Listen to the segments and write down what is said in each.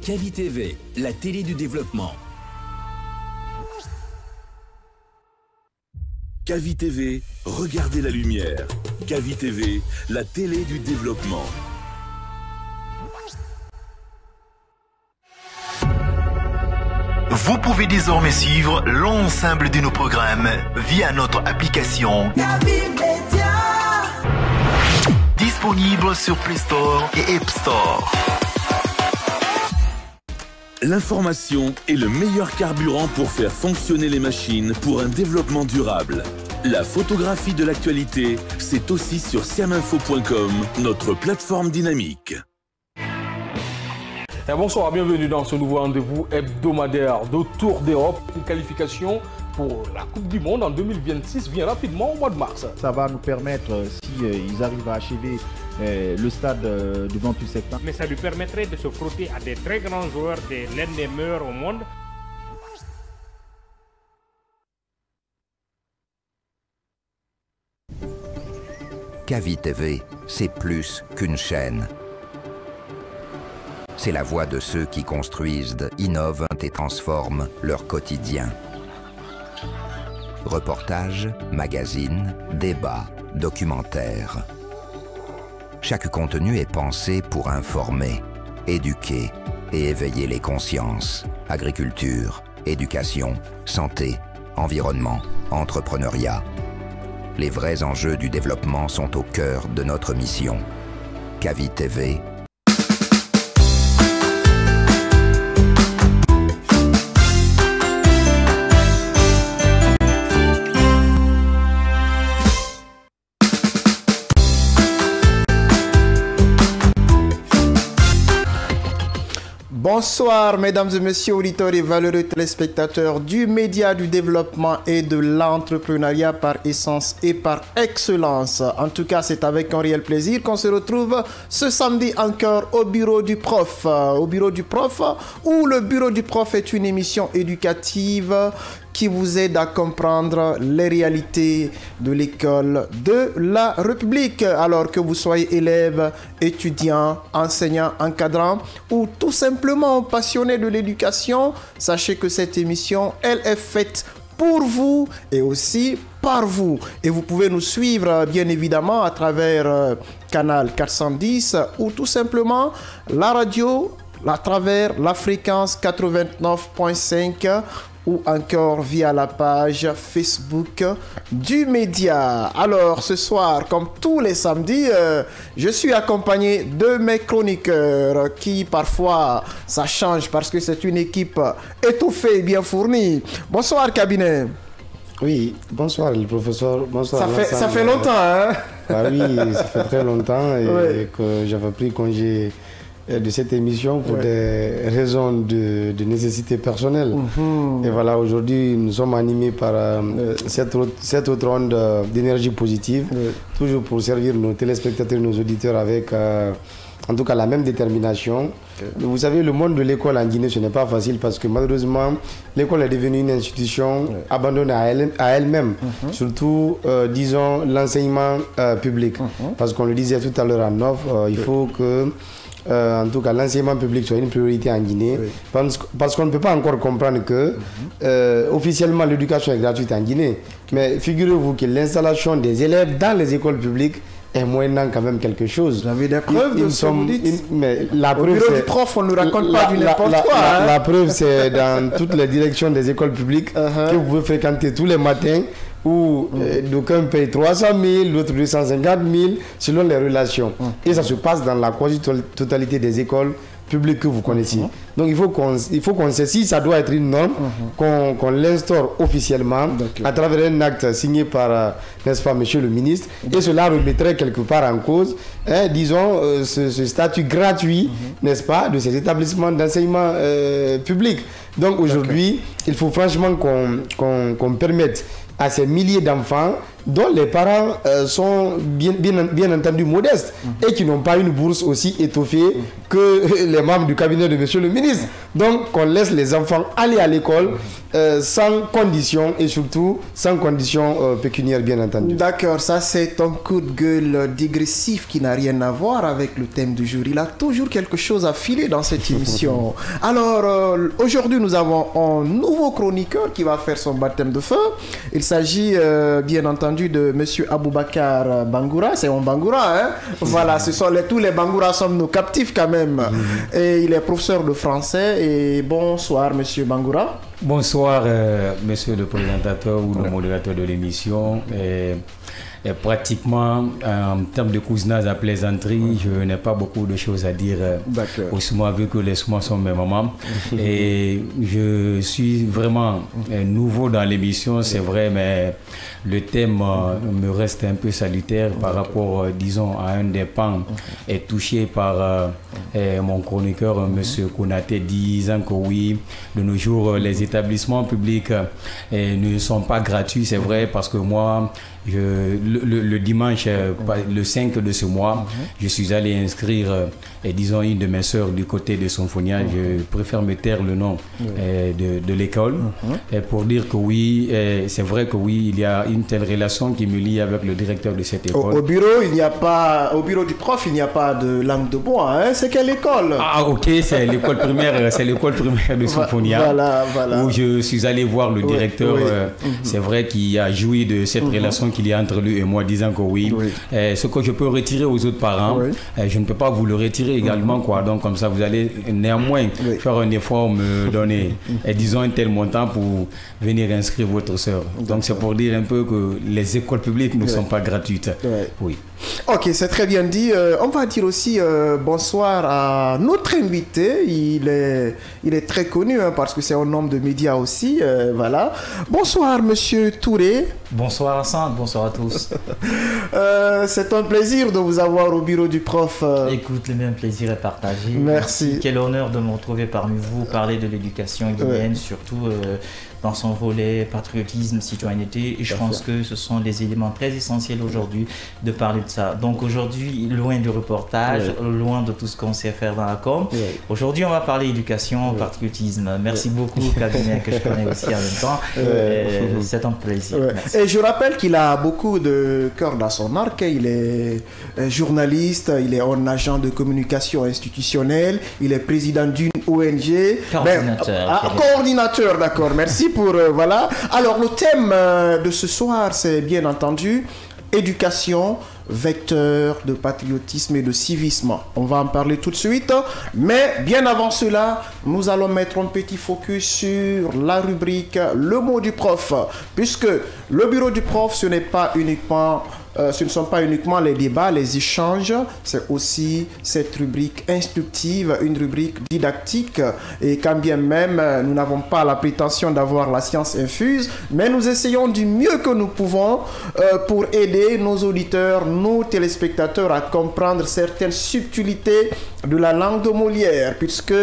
Kavi TV, la télé du développement. Kavi TV, regardez la lumière. Kavi TV, la télé du développement. Vous pouvez désormais suivre l'ensemble de nos programmes via notre application Kavi Media, disponible sur Play Store et App Store. L'information est le meilleur carburant pour faire fonctionner les machines pour un développement durable. La photographie de l'actualité, c'est aussi sur siaminfo.com, notre plateforme dynamique. Bonsoir, bienvenue dans ce nouveau rendez-vous hebdomadaire de Tour d'Europe. Une qualification pour la Coupe du Monde en 2026 vient rapidement au mois de mars. Ça va nous permettre, si ils arrivent à achever le stade du 28 septembre. Mais ça lui permettrait de se frotter à des très grands joueurs, l'un des meilleurs au monde. Kavi TV, c'est plus qu'une chaîne. C'est la voix de ceux qui construisent, innovent et transforment leur quotidien. Reportages, magazines, débats, documentaires. Chaque contenu est pensé pour informer, éduquer et éveiller les consciences. Agriculture, éducation, santé, environnement, entrepreneuriat. Les vrais enjeux du développement sont au cœur de notre mission. Kavi TV. Bonsoir mesdames et messieurs auditeurs et valeureux téléspectateurs du média du développement et de l'entrepreneuriat par essence et par excellence. En tout cas, c'est avec un réel plaisir qu'on se retrouve ce samedi encore au bureau du prof. Au bureau du prof, où le bureau du prof est une émission éducative qui vous aide à comprendre les réalités de l'école de la République. Alors que vous soyez élève, étudiant, enseignant, encadrant ou tout simplement passionné de l'éducation, sachez que cette émission, elle est faite pour vous et aussi par vous. Et vous pouvez nous suivre bien évidemment à travers Canal 410 ou tout simplement la radio à travers la fréquence 89.5 ou encore via la page Facebook du média. Alors ce soir, comme tous les samedis, je suis accompagné de mes chroniqueurs qui parfois ça change parce que c'est une équipe étouffée et bien fournie. Bonsoir cabinet. Oui, bonsoir le professeur. Bonsoir. Ça fait longtemps, hein? Ah oui, ça fait très longtemps et oui, que j'avais pris congé de cette émission pour des raisons de nécessité personnelle. Et voilà, aujourd'hui, nous sommes animés par cette autre ronde d'énergie positive, toujours pour servir nos téléspectateurs, nos auditeurs avec, en tout cas, la même détermination. Vous savez, le monde de l'école en Guinée, ce n'est pas facile parce que malheureusement, l'école est devenue une institution abandonnée à elle-même, surtout, disons, l'enseignement public. Parce qu'on le disait tout à l'heure en off, il faut que en tout cas l'enseignement public soit une priorité en Guinée, parce qu'on ne peut pas encore comprendre que officiellement l'éducation est gratuite en Guinée, mais figurez-vous que l'installation des élèves dans les écoles publiques est moyennant quand même quelque chose. Vous avez des preuves de ce que vous dites? Mais la preuve, au bureau du prof, on ne nous raconte pas du n'importe quoi. La preuve, c'est dans toutes les directions des écoles publiques que vous pouvez fréquenter tous les matins, où d'aucuns payent 300 000, d'autres 250 000, selon les relations. Et ça se passe dans la quasi-totalité des écoles publiques que vous connaissez. Donc il faut qu'on sait si ça doit être une norme, qu'on l'instaure officiellement à travers un acte signé par, n'est-ce pas, monsieur le ministre, et cela remettrait quelque part en cause, disons, ce statut gratuit, n'est-ce pas, de ces établissements d'enseignement public. Donc aujourd'hui, il faut franchement qu'on permette à ces milliers d'enfants dont les parents sont bien entendu modestes et qui n'ont pas une bourse aussi étoffée que les membres du cabinet de monsieur le ministre. Donc qu'on laisse les enfants aller à l'école sans condition et surtout sans condition pécuniaire, bien entendu. D'accord, ça c'est un coup de gueule digressif qui n'a rien à voir avec le thème du jour. Il a toujours quelque chose à filer dans cette émission. Alors aujourd'hui nous avons un nouveau chroniqueur qui va faire son baptême de feu. Il s'agit bien entendu de monsieur Aboubakar Bangoura. C'est un Bangoura, hein? Voilà, ce sont tous les Bangouras sommes nos captifs quand même. Et il est professeur de français. Et bonsoir monsieur Bangoura. Bonsoir monsieur le présentateur ou le modérateur de l'émission. Et pratiquement en termes de cousinage à plaisanterie, je n'ai pas beaucoup de choses à dire Ousmane, vu que les Ousmane sont mes mamans. Et je suis vraiment nouveau dans l'émission, c'est vrai, mais le thème me reste un peu salutaire par rapport, disons, à un des pans touché par mon chroniqueur, M. Konaté, disant que oui, de nos jours, les établissements publics ne sont pas gratuits, c'est vrai, parce que moi, le dimanche, le 5 de ce mois, je suis allé inscrire, disons, une de mes sœurs du côté de Symphonia. Je préfère me taire le nom de l'école pour dire que oui, c'est vrai que oui, il y a une telle relation qui me lie avec le directeur de cette école. Au bureau, il n'y a pas, au bureau du prof, il n'y a pas de langue de bois, hein? C'est quelle école? Ah ok, c'est l'école primaire, de Symphonia, voilà. Où je suis allé voir le directeur. C'est vrai qu'il a joui de cette relation qu'il y a entre lui et moi, disant que oui, ce que je peux retirer aux autres parents, je ne peux pas vous le retirer également, quoi. Donc comme ça, vous allez néanmoins faire un effort, me donner, disons, un tel montant pour venir inscrire votre sœur. Donc c'est pour dire un peu que les écoles publiques ne sont pas gratuites. Oui. Ok, c'est très bien dit. On va dire aussi bonsoir à notre invité. Il est très connu parce que c'est un homme de médias aussi. Voilà. Bonsoir, monsieur Touré. Bonsoir Hassan, bonsoir à tous. C'est un plaisir de vous avoir au bureau du prof. Écoute, le même plaisir est partagé. Merci. Quel honneur de me retrouver parmi vous, parler de l'éducation guinéenne, surtout dans son volet patriotisme, citoyenneté. Et je pense que ce sont des éléments très essentiels aujourd'hui de parler de ça. Donc aujourd'hui, loin du reportage, loin de tout ce qu'on sait faire dans la com, aujourd'hui on va parler éducation, patriotisme. Merci beaucoup, cabinet que je connais aussi en même temps. C'est un plaisir. Et je rappelle qu'il a beaucoup de cœur dans son arc. Il est journaliste, il est un agent de communication institutionnelle, il est président d'une ONG. Coordinateur, d'accord. Merci pour voilà. Alors le thème de ce soir, c'est bien entendu éducation, vecteur de patriotisme et de civisme. On va en parler tout de suite, mais bien avant cela, nous allons mettre un petit focus sur la rubrique Le mot du prof, puisque le bureau du prof, ce n'est pas uniquement ce ne sont pas uniquement les débats, les échanges, c'est aussi cette rubrique instructive, une rubrique didactique. Et quand bien même nous n'avons pas la prétention d'avoir la science infuse, mais nous essayons du mieux que nous pouvons pour aider nos auditeurs, nos téléspectateurs à comprendre certaines subtilités de la langue de Molière, puisque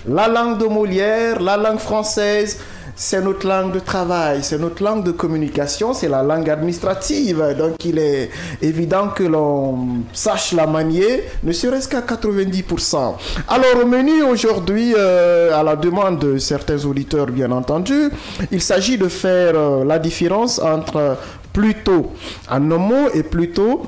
la langue de Molière, la langue française, c'est notre langue de travail, c'est notre langue de communication, c'est la langue administrative. Donc il est évident que l'on sache la manier, ne serait-ce qu'à 90%. Alors au menu aujourd'hui, à la demande de certains auditeurs bien entendu, il s'agit de faire la différence entre plutôt en un mot et plutôt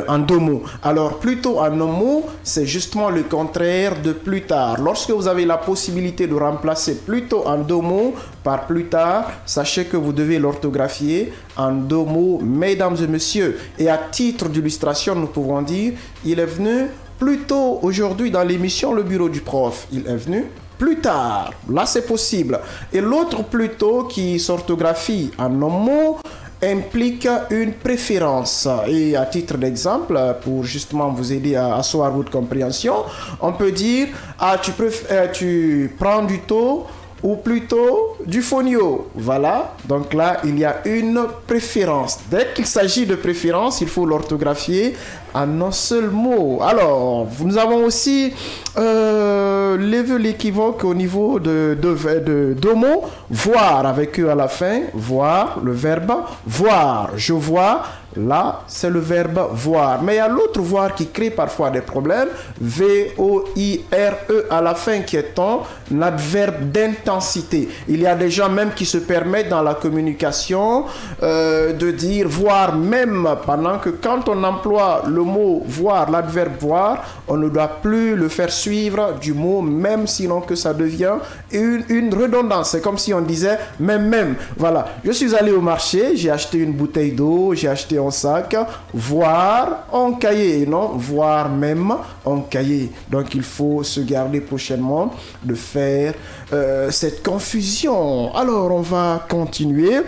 en deux mots. Alors plutôt en un mot, c'est justement le contraire de plus tard. Lorsque vous avez la possibilité de remplacer plutôt en deux mots par plus tard, sachez que vous devez l'orthographier en deux mots, mesdames et messieurs. Et à titre d'illustration, nous pouvons dire, il est venu plus tôt aujourd'hui dans l'émission Le Bureau du Prof. Il est venu plus tard. Là, c'est possible. Et l'autre plutôt qui s'orthographie en un mot implique une préférence. Et à titre d'exemple, pour justement vous aider à asseoir votre compréhension, on peut dire tu prends du taux ou plutôt du fonio. Voilà, donc là il y a une préférence. Dès qu'il s'agit de préférence, il faut l'orthographier en un seul mot. Alors, nous avons aussi lever l'équivoque au niveau de deux mots. Voir avec eux à la fin. Voir, le verbe voir. Je vois. Là, c'est le verbe voir. Mais il y a l'autre voir qui crée parfois des problèmes. V-O-I-R-E à la fin qui est un adverbe d'intensité. Il y a des gens même qui se permettent dans la communication de dire voir même, pendant que quand on emploie le mot voir, l'adverbe voir, on ne doit plus le faire suivre du mot même, sinon que ça devient une redondance. C'est comme si on disait même. Voilà. Je suis allé au marché, j'ai acheté une bouteille d'eau, j'ai acheté un sac, voir en cahier, non, voir même en cahier. Donc il faut se garder prochainement de faire cette confusion. Alors on va continuer,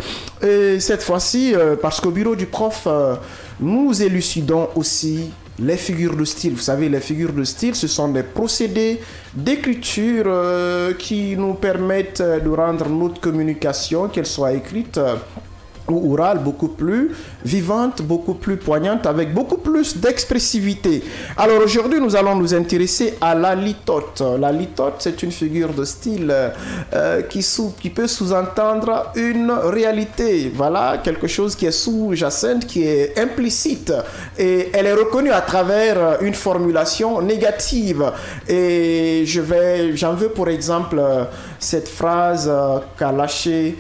et cette fois-ci, parce qu'au bureau du prof, nous élucidons aussi les figures de style. Vous savez, les figures de style, ce sont des procédés d'écriture qui nous permettent de rendre notre communication, qu'elle soit écrite ou orale, beaucoup plus vivante, beaucoup plus poignante, avec beaucoup plus d'expressivité. Alors aujourd'hui, nous allons nous intéresser à la litote. La litote, c'est une figure de style qui peut sous-entendre une réalité. Voilà, quelque chose qui est sous-jacente, qui est implicite. Et elle est reconnue à travers une formulation négative. Et j'en veux pour exemple cette phrase qu'a lâchée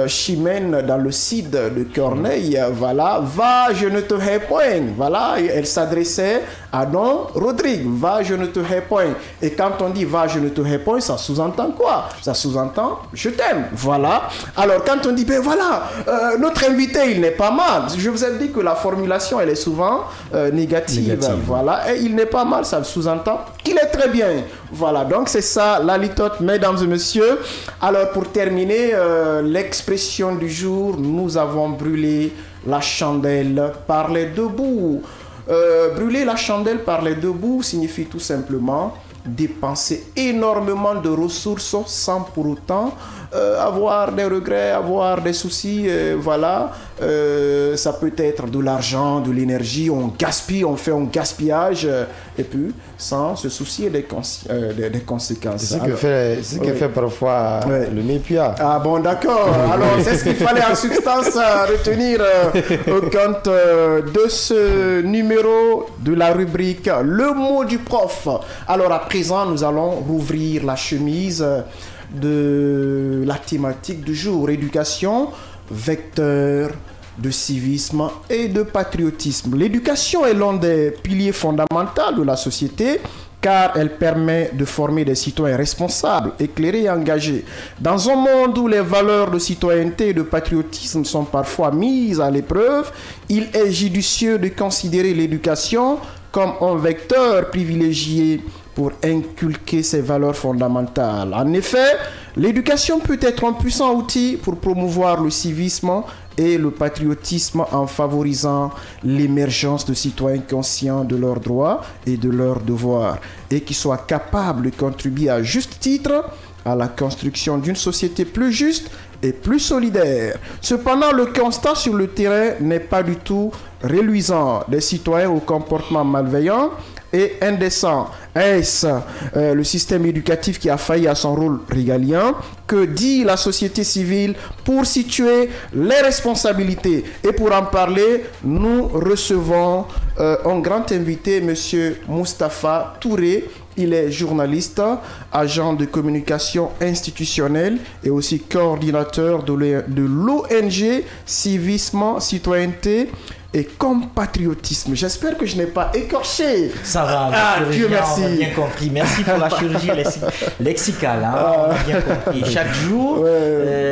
Chimène dans le Cid de Corneille, voilà, va, je ne te hais point, voilà, elle s'adressait à Don Rodrigue, va, je ne te hais point. Et quand on dit va, je ne te hais point, ça sous-entend quoi? Ça sous-entend je t'aime, voilà. Alors quand on dit ben voilà, notre invité il n'est pas mal, je vous ai dit que la formulation elle est souvent négative, voilà, et il n'est pas mal, ça sous-entend qu'il est très bien, voilà. Donc c'est ça la litote, mesdames et messieurs. Alors pour terminer, l'expression du jour, nous avons brûlé la chandelle par les deux bouts. Brûler la chandelle par les deux bouts signifie tout simplement dépenser énormément de ressources sans pour autant avoir des regrets, avoir des soucis, voilà. Ça peut être de l'argent, de l'énergie, on gaspille, on fait un gaspillage, et puis sans se soucier des conséquences. C'est ce que fait parfois le MEPIA. Ah bon, d'accord. Alors, c'est ce qu'il fallait en substance retenir au compte de ce numéro de la rubrique Le mot du prof. Alors, à présent, nous allons rouvrir la chemise de la thématique du jour, éducation, vecteur de civisme et de patriotisme. L'éducation est l'un des piliers fondamentaux de la société, car elle permet de former des citoyens responsables, éclairés et engagés. Dans un monde où les valeurs de citoyenneté et de patriotisme sont parfois mises à l'épreuve, il est judicieux de considérer l'éducation comme un vecteur privilégié pour inculquer ces valeurs fondamentales. En effet, l'éducation peut être un puissant outil pour promouvoir le civisme et le patriotisme en favorisant l'émergence de citoyens conscients de leurs droits et de leurs devoirs et qui soient capables de contribuer à juste titre à la construction d'une société plus juste et plus solidaire. Cependant, le constat sur le terrain n'est pas du tout reluisant. Des citoyens au comportement malveillant et indécent. Est-ce le système éducatif qui a failli à son rôle régalien? Que dit la société civile pour situer les responsabilités? Et pour en parler, nous recevons un grand invité, M. Moustapha Touré. Il est journaliste, agent de communication institutionnelle et aussi coordinateur de l'ONG Civisme, Citoyenneté et compatriotisme. J'espère que je n'ai pas écorché. Ça va, Dieu merci. On a bien compris. Merci pour la chirurgie lexicale. Hein. On a bien compris. Chaque jour,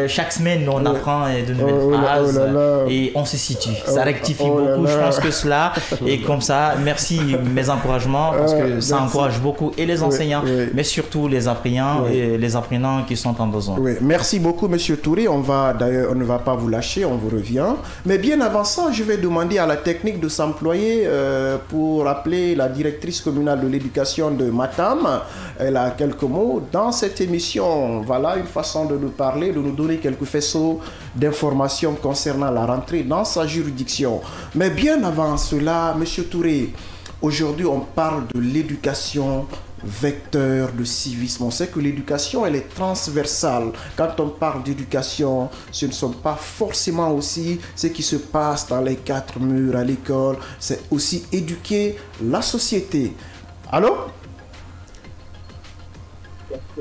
chaque semaine, on apprend de nouvelles phrases et on se situe. Ça rectifie beaucoup. Je pense que cela est comme ça. Merci mes encouragements parce que ça encourage beaucoup et les enseignants, mais surtout les apprenants et les apprenants qui sont en besoin. Merci beaucoup, Monsieur Touré. On ne va pas vous lâcher, on vous revient. Mais bien avant ça, je vais demander à la technique de s'employer pour appeler la directrice communale de l'éducation de Matam. Elle a quelques mots dans cette émission. Voilà une façon de nous parler, de nous donner quelques faisceaux d'informations concernant la rentrée dans sa juridiction. Mais bien avant cela, Monsieur Touré, aujourd'hui on parle de l'éducation vecteur de civisme. On sait que l'éducation, elle est transversale. Quand on parle d'éducation, ce ne sont pas forcément aussi ce qui se passe dans les 4 murs à l'école. C'est aussi éduquer la société. Allô?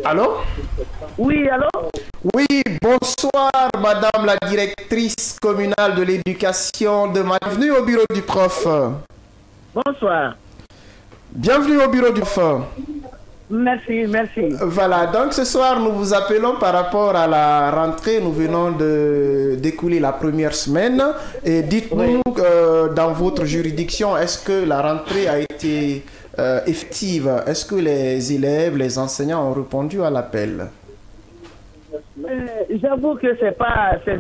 Allô? Oui, allô? Oui, bonsoir, madame la directrice communale de l'éducation de Bienvenue au bureau du prof. Bonsoir. Bienvenue au bureau du prof. Merci, merci. Voilà, donc ce soir, nous vous appelons par rapport à la rentrée. Nous venons d'écouler la première semaine. Et dites-nous, dans votre juridiction, est-ce que la rentrée a été effective? Est-ce que les élèves, les enseignants ont répondu à l'appel? J'avoue que c'est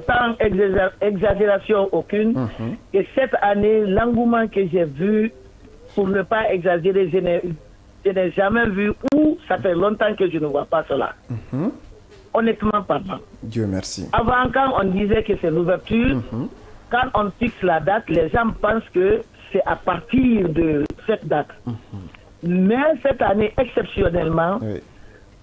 sans exagération aucune. Et cette année, l'engouement que j'ai vu, pour ne pas exagérer, je n'ai jamais vu, ou ça fait longtemps que je ne vois pas cela. Honnêtement parlant. Dieu merci. Avant, quand on disait que c'est l'ouverture, quand on fixe la date, les gens pensent que c'est à partir de cette date. Mais cette année, exceptionnellement,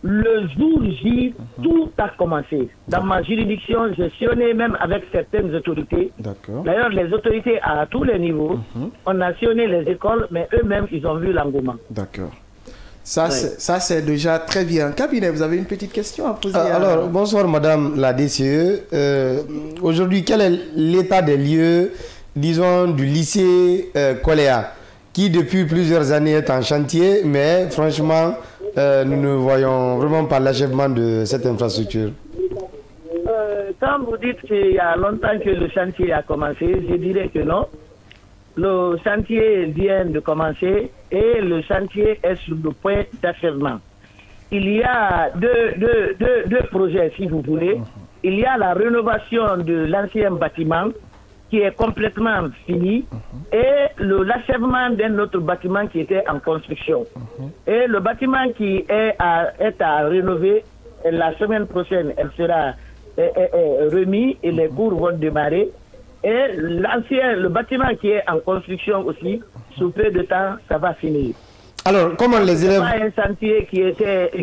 le jour J, tout a commencé. Dans ma juridiction, j'ai sillonné même avec certaines autorités. D'ailleurs, les autorités à tous les niveaux, on a sillonné les écoles, mais eux-mêmes, ils ont vu l'engouement. D'accord. Ça, c'est déjà très bien. Cabinet, vous avez une petite question à poser Alors, bonsoir, madame la DCE. Aujourd'hui, quel est l'état des lieux, disons, du lycée Koléa, qui depuis plusieurs années est en chantier, mais franchement, nous ne voyons vraiment pas l'achèvement de cette infrastructure. Quand vous dites qu'il y a longtemps que le chantier a commencé, je dirais que non. Le chantier vient de commencer et le chantier est sur le point d'achèvement. Il y a deux projets, si vous voulez. Il y a la rénovation de l'ancien bâtiment qui est complètement fini et l'achèvement d'un autre bâtiment qui était en construction. Et le bâtiment qui est à rénover, la semaine prochaine, elle sera remis et les cours vont démarrer. Et le bâtiment qui est en construction aussi, sous peu de temps, ça va finir. Alors, comment les élèves... C'est pas un chantier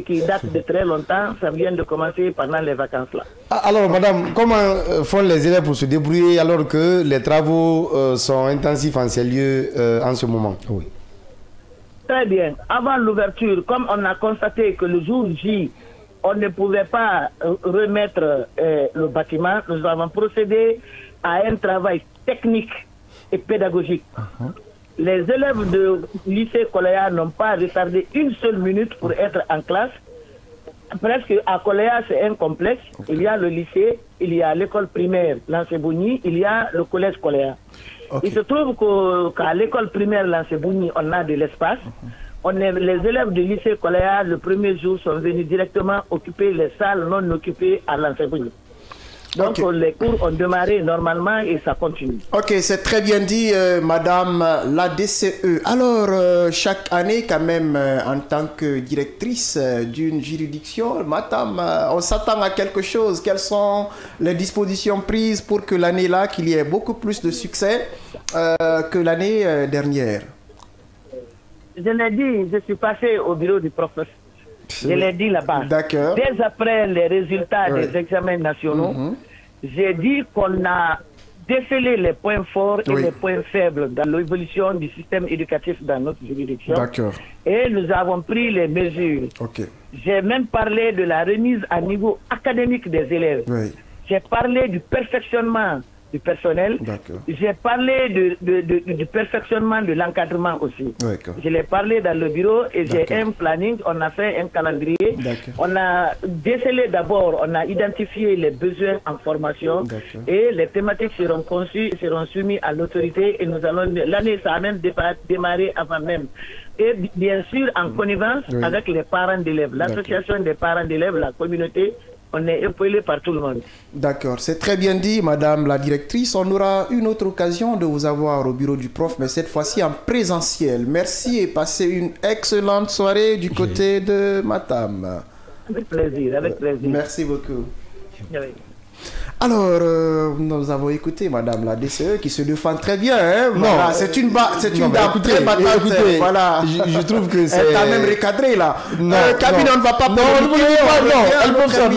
qui date de très longtemps, ça vient de commencer pendant les vacances là. Alors, madame, comment font les élèves pour se débrouiller alors que les travaux sont intensifs en ces lieux en ce moment? Oui. Très bien. Avant l'ouverture, comme on a constaté que le jour J, on ne pouvait pas remettre le bâtiment, nous avons procédé à un travail technique et pédagogique. Les élèves de lycée Koléa n'ont pas retardé une seule minute pour être en classe. Presque à Koléa, c'est un complexe. Il y a le lycée, il y a l'école primaire Lansebougny, il y a le collège Koléa. Il se trouve qu'à l'école primaire Lansebougny, on a de l'espace. Les élèves du lycée Koléa, le premier jour, sont venus directement occuper les salles non occupées à Lansebougny. Donc les cours ont démarré normalement et ça continue. Ok, c'est très bien dit, madame la DCE. Alors, chaque année, quand même, en tant que directrice d'une juridiction, madame, on s'attend à quelque chose. Quelles sont les dispositions prises pour que l'année-là, qu'il y ait beaucoup plus de succès que l'année dernière? Je l'ai dit, je suis passé au bureau du professeur. Je l'ai dit là-bas. D'accord. Dès après les résultats des examens nationaux, j'ai dit qu'on a décelé les points forts et les points faibles dans l'évolution du système éducatif dans notre juridiction. D'accord. Et nous avons pris les mesures. J'ai même parlé de la remise à niveau académique des élèves. J'ai parlé du perfectionnement du personnel. J'ai parlé du perfectionnement de l'encadrement aussi. Je l'ai parlé dans le bureau et j'ai un planning, on a fait un calendrier. On a décelé d'abord, on a identifié les besoins en formation et les thématiques seront conçues, seront soumises à l'autorité et nous allons, l'année ça a même démarré avant même. Et bien sûr en connivence avec les parents d'élèves, l'association des parents d'élèves, la communauté. On est épaulé par tout le monde. D'accord, c'est très bien dit, madame la directrice. On aura une autre occasion de vous avoir au bureau du prof, mais cette fois-ci en présentiel. Merci et passez une excellente soirée du côté de Matam. Avec plaisir, avec plaisir. Merci beaucoup. Alors, nous avons écouté Madame la DCE qui se défend très bien. Hein? Voilà, c'est une dame très battante. Voilà. Je trouve que c'est... Elle t'a même recadré là. Cabine, on ne va pas... Non,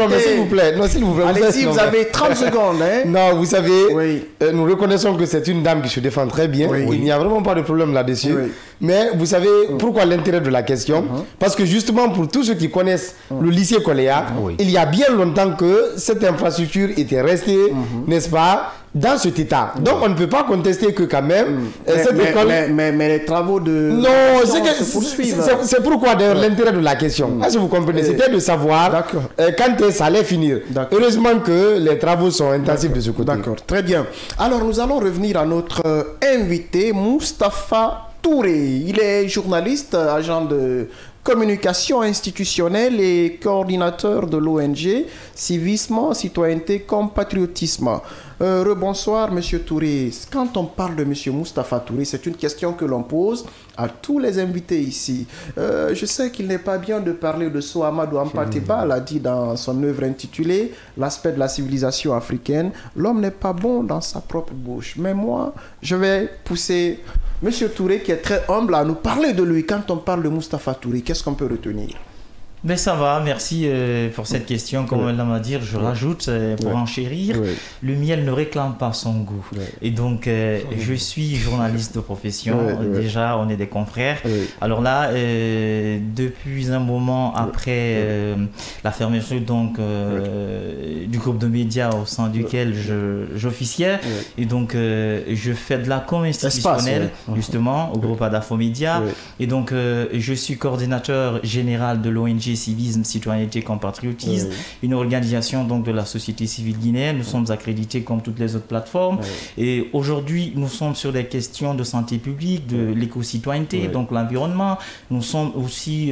mais s'il vous plaît. Non, s'il vous plaît. Allez-y, vous avez 30 secondes. Hein? Non, vous savez, nous reconnaissons que c'est une dame qui se défend très bien. Il n'y a vraiment pas de problème là-dessus. Mais vous savez pourquoi l'intérêt de la question? Parce que justement, pour tous ceux qui connaissent le lycée Koléa, il y a bien longtemps que cette infrastructure était restée, n'est-ce pas, dans cet état. Donc on ne peut pas contester que quand même cette école... Mais les travaux de... Non, c'est pourquoi l'intérêt de la question. Est-ce que vous comprenez? C'était de savoir quand ça allait finir. Heureusement que les travaux sont intensifs de ce côté. D'accord, très bien. Alors nous allons revenir à notre invité, Moustapha Touré. Il est journaliste, agent de communication institutionnelle et coordinateur de l'ONG Civisme, Citoyenneté, Compatriotisme. Rebonsoir, Monsieur Touré. Quand on parle de Monsieur Moustapha Touré, c'est une question que l'on pose à tous les invités ici. Je sais qu'il n'est pas bien de parler de soi. Amadou Hampâté-Bâ l'a dit dans son œuvre intitulée L'aspect de la civilisation africaine. L'homme n'est pas bon dans sa propre bouche. Mais moi, je vais pousser Monsieur Touré, qui est très humble, à nous parler de lui. Quand on parle de Moustapha Touré, qu'est-ce qu'on peut retenir? Mais ça va, merci pour cette question. Comme elle m'a dit, je rajoute pour enchérir. Le miel ne réclame pas son goût. Et donc, je suis journaliste de profession. Déjà, on est des confrères. Alors là, depuis un moment après la fermeture donc, du groupe de médias au sein duquel j'officiais, et donc je fais de la com institutionnelle justement au groupe Adafo Média. Et donc, je suis coordinateur général de l'ONG Civisme, Citoyenneté, Compatriotisme, une organisation donc de la société civile guinéenne. Nous sommes accrédités comme toutes les autres plateformes. Et aujourd'hui, nous sommes sur des questions de santé publique, de l'éco-citoyenneté, donc l'environnement. Nous sommes aussi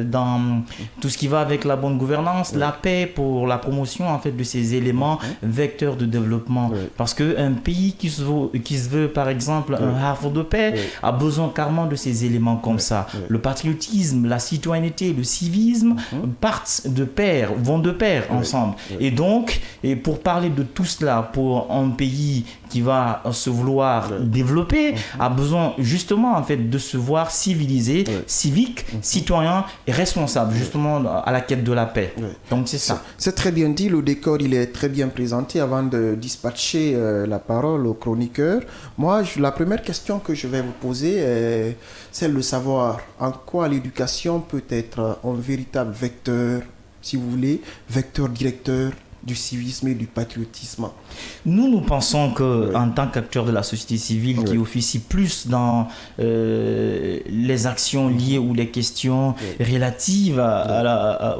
dans tout ce qui va avec la bonne gouvernance, la paix, pour la promotion en fait de ces éléments vecteurs de développement. Parce qu'un pays qui se veut par exemple un havre de paix a besoin carrément de ces éléments comme ça. Le patriotisme, la citoyenneté, le civisme partent de pair, vont de pair ensemble. Et donc, pour parler de tout cela, pour un pays qui va se vouloir développer, a besoin justement en fait de se voir civilisé, civique, citoyen et responsable, justement à la quête de la paix. Donc c'est ça. C'est très bien dit, le décor il est très bien présenté. Avant de dispatcher la parole aux chroniqueurs, moi la première question que je vais vous poser est celle de savoir en quoi l'éducation peut être un véritable vecteur, si vous voulez, vecteur directeur du civisme et du patriotisme. Nous pensons qu'en tant qu'acteur de la société civile qui officie plus dans les actions liées ou les questions relatives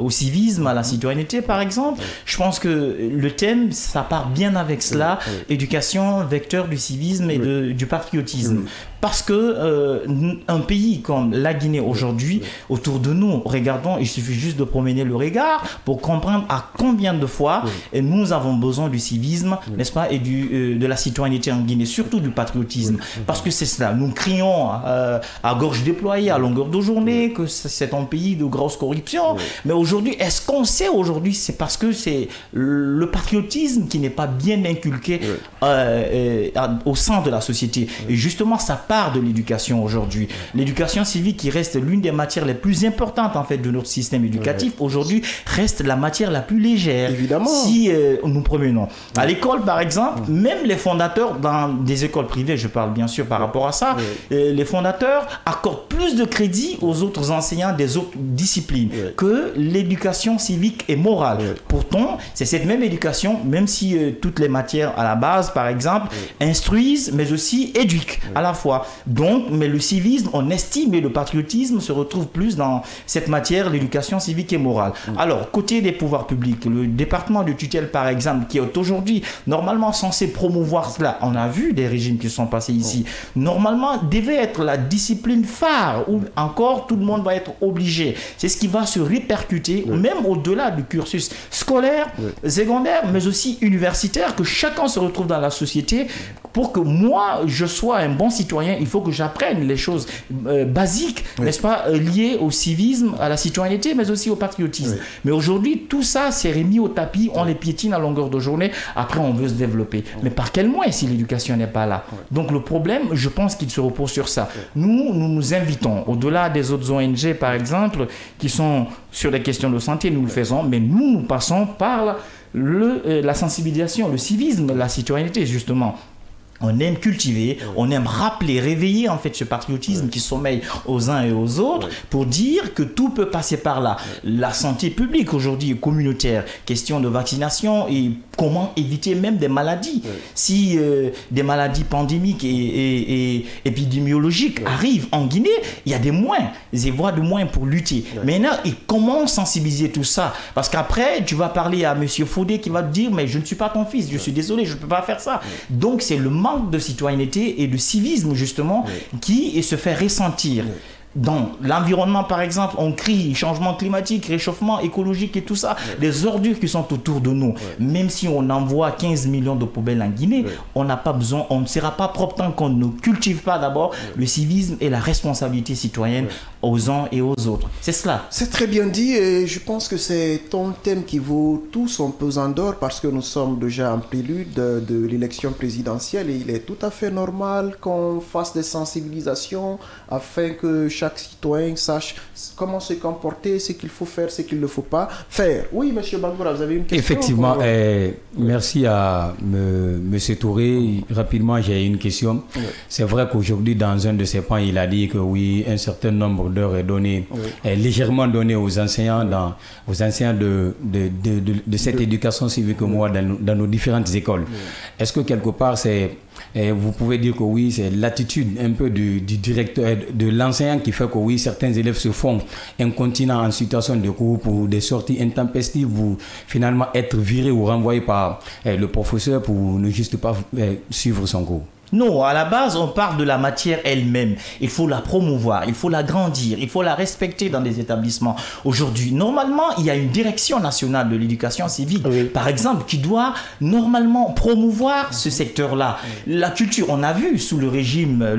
au civisme, à la citoyenneté par exemple, je pense que le thème, ça part bien avec cela, éducation, vecteur du civisme et du patriotisme. Parce que un pays comme la Guinée aujourd'hui, autour de nous, regardons, il suffit juste de promener le regard pour comprendre à combien de fois nous avons besoin du civisme, n'est-ce pas, et de la citoyenneté en Guinée, surtout du patriotisme. Parce que c'est cela, nous crions à gorge déployée, à longueur de journée, que c'est un pays de grosse corruption. Mais aujourd'hui, est-ce qu'on sait aujourd'hui, c'est parce que c'est le patriotisme qui n'est pas bien inculqué au sein de la société. Et justement, ça part de l'éducation aujourd'hui. L'éducation civique qui reste l'une des matières les plus importantes en fait de notre système éducatif aujourd'hui reste la matière la plus légère. Évidemment. Si nous promenons à l'école par exemple, même les fondateurs dans des écoles privées, je parle bien sûr par rapport à ça, les fondateurs accordent plus de crédit aux autres enseignants des autres disciplines que l'éducation civique et morale. Pourtant, c'est cette même éducation, même si toutes les matières à la base par exemple instruisent mais aussi éduquent à la fois. Donc, mais le civisme, on estime, et le patriotisme se retrouve plus dans cette matière, l'éducation civique et morale. Alors, côté des pouvoirs publics, le département de tutelle, par exemple, qui est aujourd'hui normalement censé promouvoir cela, on a vu des régimes qui sont passés ici, normalement devait être la discipline phare, où encore tout le monde va être obligé. C'est ce qui va se répercuter, même au-delà du cursus scolaire, secondaire, mais aussi universitaire, que chacun se retrouve dans la société pour que moi, je sois un bon citoyen, il faut que j'apprenne les choses basiques, n'est-ce pas, liées au civisme, à la citoyenneté, mais aussi au patriotisme. Mais aujourd'hui, tout ça s'est remis au tapis, on les piétine à longueur de journée, après on veut se développer. Mais par quel moyen si l'éducation n'est pas là? Donc le problème, je pense qu'il se repose sur ça. Nous invitons, au-delà des autres ONG par exemple, qui sont sur les questions de santé, nous le faisons, mais nous passons par la sensibilisation, le civisme, la citoyenneté justement. On aime cultiver, on aime rappeler, réveiller en fait ce patriotisme qui sommeille aux uns et aux autres pour dire que tout peut passer par là. La santé publique aujourd'hui est communautaire, question de vaccination et comment éviter même des maladies. Si des maladies pandémiques et épidémiologiques arrivent en Guinée, il y a des voies de moins pour lutter. Maintenant, et comment sensibiliser tout ça? Parce qu'après, tu vas parler à M. Fodé qui va te dire, mais je ne suis pas ton fils, je suis désolé, je ne peux pas faire ça. Donc c'est le manque de citoyenneté et de civisme justement qui se fait ressentir. Dans l'environnement, par exemple, on crie changement climatique, réchauffement écologique et tout ça, les ordures qui sont autour de nous. Même si on envoie 15 millions de poubelles en Guinée, on n'a pas besoin, on ne sera pas propre tant qu'on ne cultive pas d'abord le civisme et la responsabilité citoyenne aux uns et aux autres. C'est cela. C'est très bien dit et je pense que c'est un thème qui vaut tout son pesant d'or parce que nous sommes déjà en prélude de l'élection présidentielle et il est tout à fait normal qu'on fasse des sensibilisations afin que chaque citoyen sache comment se comporter, ce qu'il faut faire, ce qu'il ne faut pas faire. Oui, M. Bangoura, vous avez une question? Effectivement, merci à M. Touré. Rapidement, j'ai une question. C'est vrai qu'aujourd'hui, dans un de ses points, il a dit que oui, un certain nombre d'heures est donné, est légèrement donné aux enseignants, de cette éducation civique moi dans nos différentes écoles. Est-ce que quelque part, vous pouvez dire que oui, c'est l'attitude un peu du directeur, de l'enseignant qui fait que oui, certains élèves se font incontinents en situation de cours pour des sorties intempestives ou finalement être virés ou renvoyés par le professeur pour ne juste pas suivre son cours? Non, à la base, on parle de la matière elle-même. Il faut la promouvoir, il faut la grandir, il faut la respecter dans les établissements. Aujourd'hui, normalement, il y a une direction nationale de l'éducation civique, par exemple, qui doit normalement promouvoir ce secteur-là. La culture, on a vu sous le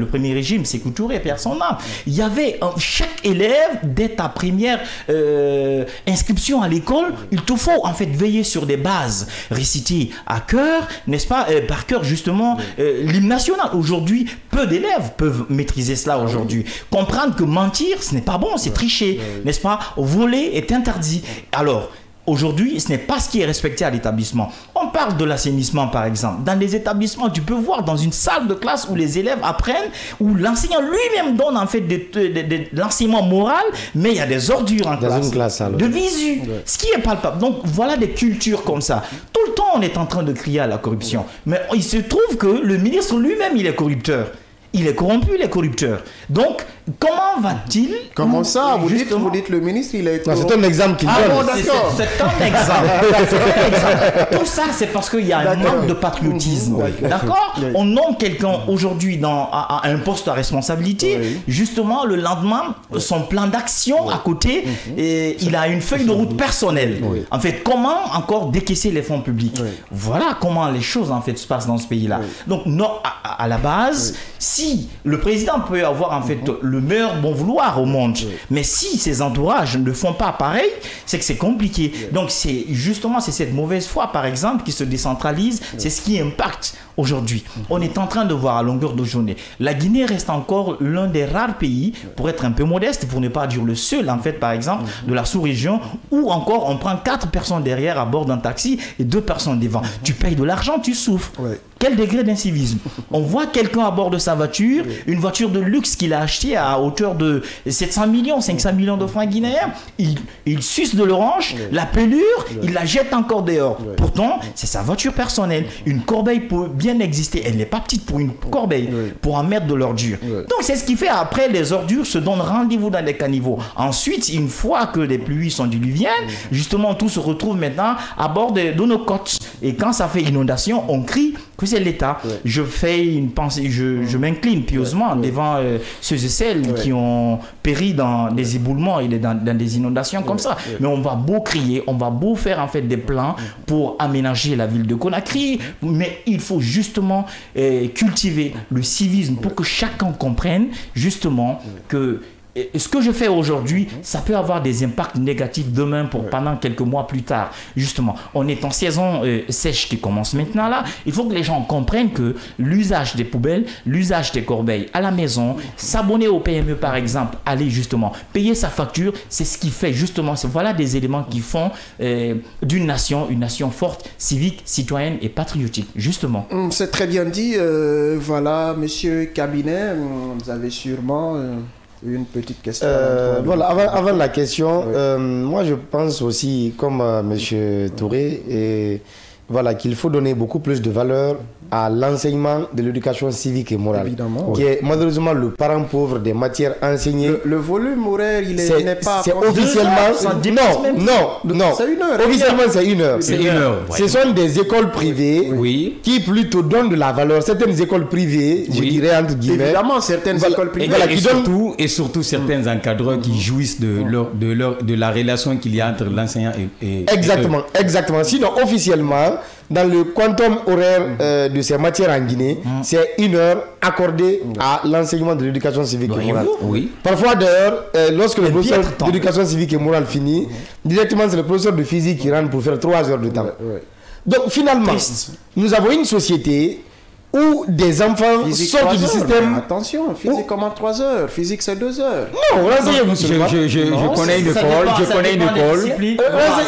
premier régime, Sékou Touré, perd son âme. Il y avait chaque élève, dès ta première inscription à l'école, il te faut en fait veiller sur des bases, réciter à cœur, n'est-ce pas, par cœur justement, l'hymne national. Aujourd'hui, peu d'élèves peuvent maîtriser cela aujourd'hui. Comprendre que mentir, ce n'est pas bon, c'est tricher, n'est-ce pas? Voler est interdit. Alors, aujourd'hui, ce n'est pas ce qui est respecté à l'établissement. On parle de l'assainissement, par exemple. Dans les établissements, tu peux voir dans une salle de classe où les élèves apprennent, où l'enseignant lui-même donne en fait de l'enseignement moral, mais il y a des ordures en classe, de visu, ce qui est palpable. Donc voilà des cultures comme ça. Tout le temps, on est en train de crier à la corruption. Mais il se trouve que le ministre lui-même, il est corrupteur. Il est corrompu, il est corrupteur. Donc, comment va-t-il... Comment ça? Vous dites le ministre, il est... C'est un exemple qu'il donne. Bon, d'accord. C'est un exemple. Tout ça, c'est parce qu'il y a un manque de patriotisme. D'accord? On nomme quelqu'un aujourd'hui à un poste à responsabilité. Justement, le lendemain, son plan d'action à côté, et il a une feuille de route personnelle. En fait, comment encore décaisser les fonds publics? Voilà comment les choses en fait se passent dans ce pays-là. Donc, non, à la base, si le président peut avoir en fait le meilleur bon vouloir au monde, mais si ses entourages ne font pas pareil, c'est que c'est compliqué. Donc c'est justement cette mauvaise foi par exemple qui se décentralise, c'est ce qui impacte aujourd'hui. On est en train de voir à longueur de journée. La Guinée reste encore l'un des rares pays, pour être un peu modeste, pour ne pas dire le seul en fait par exemple, de la sous-région, où encore on prend 4 personnes derrière à bord d'un taxi et 2 personnes devant. Tu payes de l'argent, tu souffres. Quel degré d'incivisme? On voit quelqu'un à bord de sa voiture, une voiture de luxe qu'il a achetée à hauteur de 700 millions, 500 millions de francs guinéens. Il suce de l'orange, la pelure, il la jette encore dehors. Pourtant, c'est sa voiture personnelle. Une corbeille peut bien exister. Elle n'est pas petite pour une corbeille, pour en mettre de l'ordure. Donc, c'est ce qui fait après, les ordures se donnent rendez-vous dans les caniveaux. Ensuite, une fois que les pluies sont diluviennes, justement, tout se retrouve maintenant à bord de nos côtes. Et quand ça fait inondation, on crie que c'est l'État. Je fais une pensée, je m'incline pieusement devant ceux et celles qui ont péri dans des éboulements et dans des inondations comme ça. Mais on va beau crier, on va beau faire en fait des plans pour aménager la ville de Conakry, mais il faut justement cultiver le civisme pour que chacun comprenne justement que ce que je fais aujourd'hui, ça peut avoir des impacts négatifs demain pendant quelques mois plus tard. Justement, on est en saison sèche qui commence maintenant là. Il faut que les gens comprennent que l'usage des poubelles, l'usage des corbeilles à la maison, s'abonner au PME par exemple, aller justement payer sa facture, c'est ce qui fait justement, voilà des éléments qui font d'une nation une nation forte, civique, citoyenne et patriotique, justement. C'est très bien dit. Voilà, monsieur Cabinet, vous avez sûrement... une petite question. Voilà, avant la question, moi je pense aussi, comme M. Touré, voilà, qu'il faut donner beaucoup plus de valeur à l'enseignement de l'éducation civique et morale, qui est malheureusement le parent pauvre des matières enseignées. Le volume horaire, il n'est pas... C'est officiellement... Non. C'est 1 heure. Officiellement, c'est 1 heure. C'est 1 heure. Ce sont des écoles privées qui plutôt donnent de la valeur. Certaines écoles privées, je dirais entre guillemets... Évidemment, certaines écoles privées. Et surtout certains encadreurs qui jouissent de la relation qu'il y a entre l'enseignant et Exactement. Sinon, officiellement, dans le quantum horaire de ces matières en Guinée, c'est 1 heure accordée à l'enseignement de l'éducation civique et morale. Parfois d'ailleurs, lorsque le professeur d'éducation civique et morale finit, directement c'est le professeur de physique qui rentre pour faire 3 heures de temps. Donc finalement, nous avons une société où des enfants sortent du système... Attention, physique comment 3 heures? Physique c'est 2 heures. Non, renseignez-vous. Je connais une école.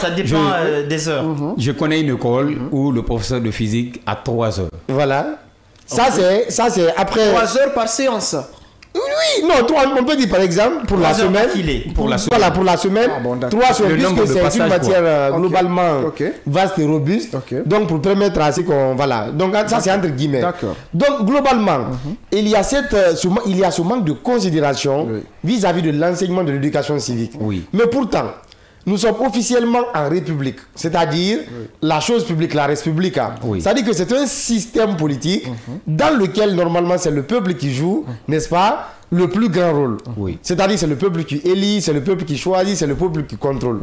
Ça dépend des heures. Je connais une école où le professeur de physique a 3 heures. Voilà. Ça c'est après... 3 heures par séance. Oui, non, on peut dire par exemple pour la semaine. Voilà, pour la semaine, 3 sur puisque c'est une matière globalement vaste et robuste. Donc pour permettre à ce qu'on... Voilà. Donc ça c'est entre guillemets. Donc globalement, il y a ce manque de considération vis-à-vis de l'enseignement de l'éducation civique. Mais pourtant, nous sommes officiellement en République, c'est-à-dire la chose publique, la res publica. C'est-à-dire que c'est un système politique dans lequel normalement c'est le peuple qui joue, n'est-ce pas, le plus grand rôle. C'est-à-dire c'est le peuple qui élit, c'est le peuple qui choisit, c'est le peuple qui contrôle.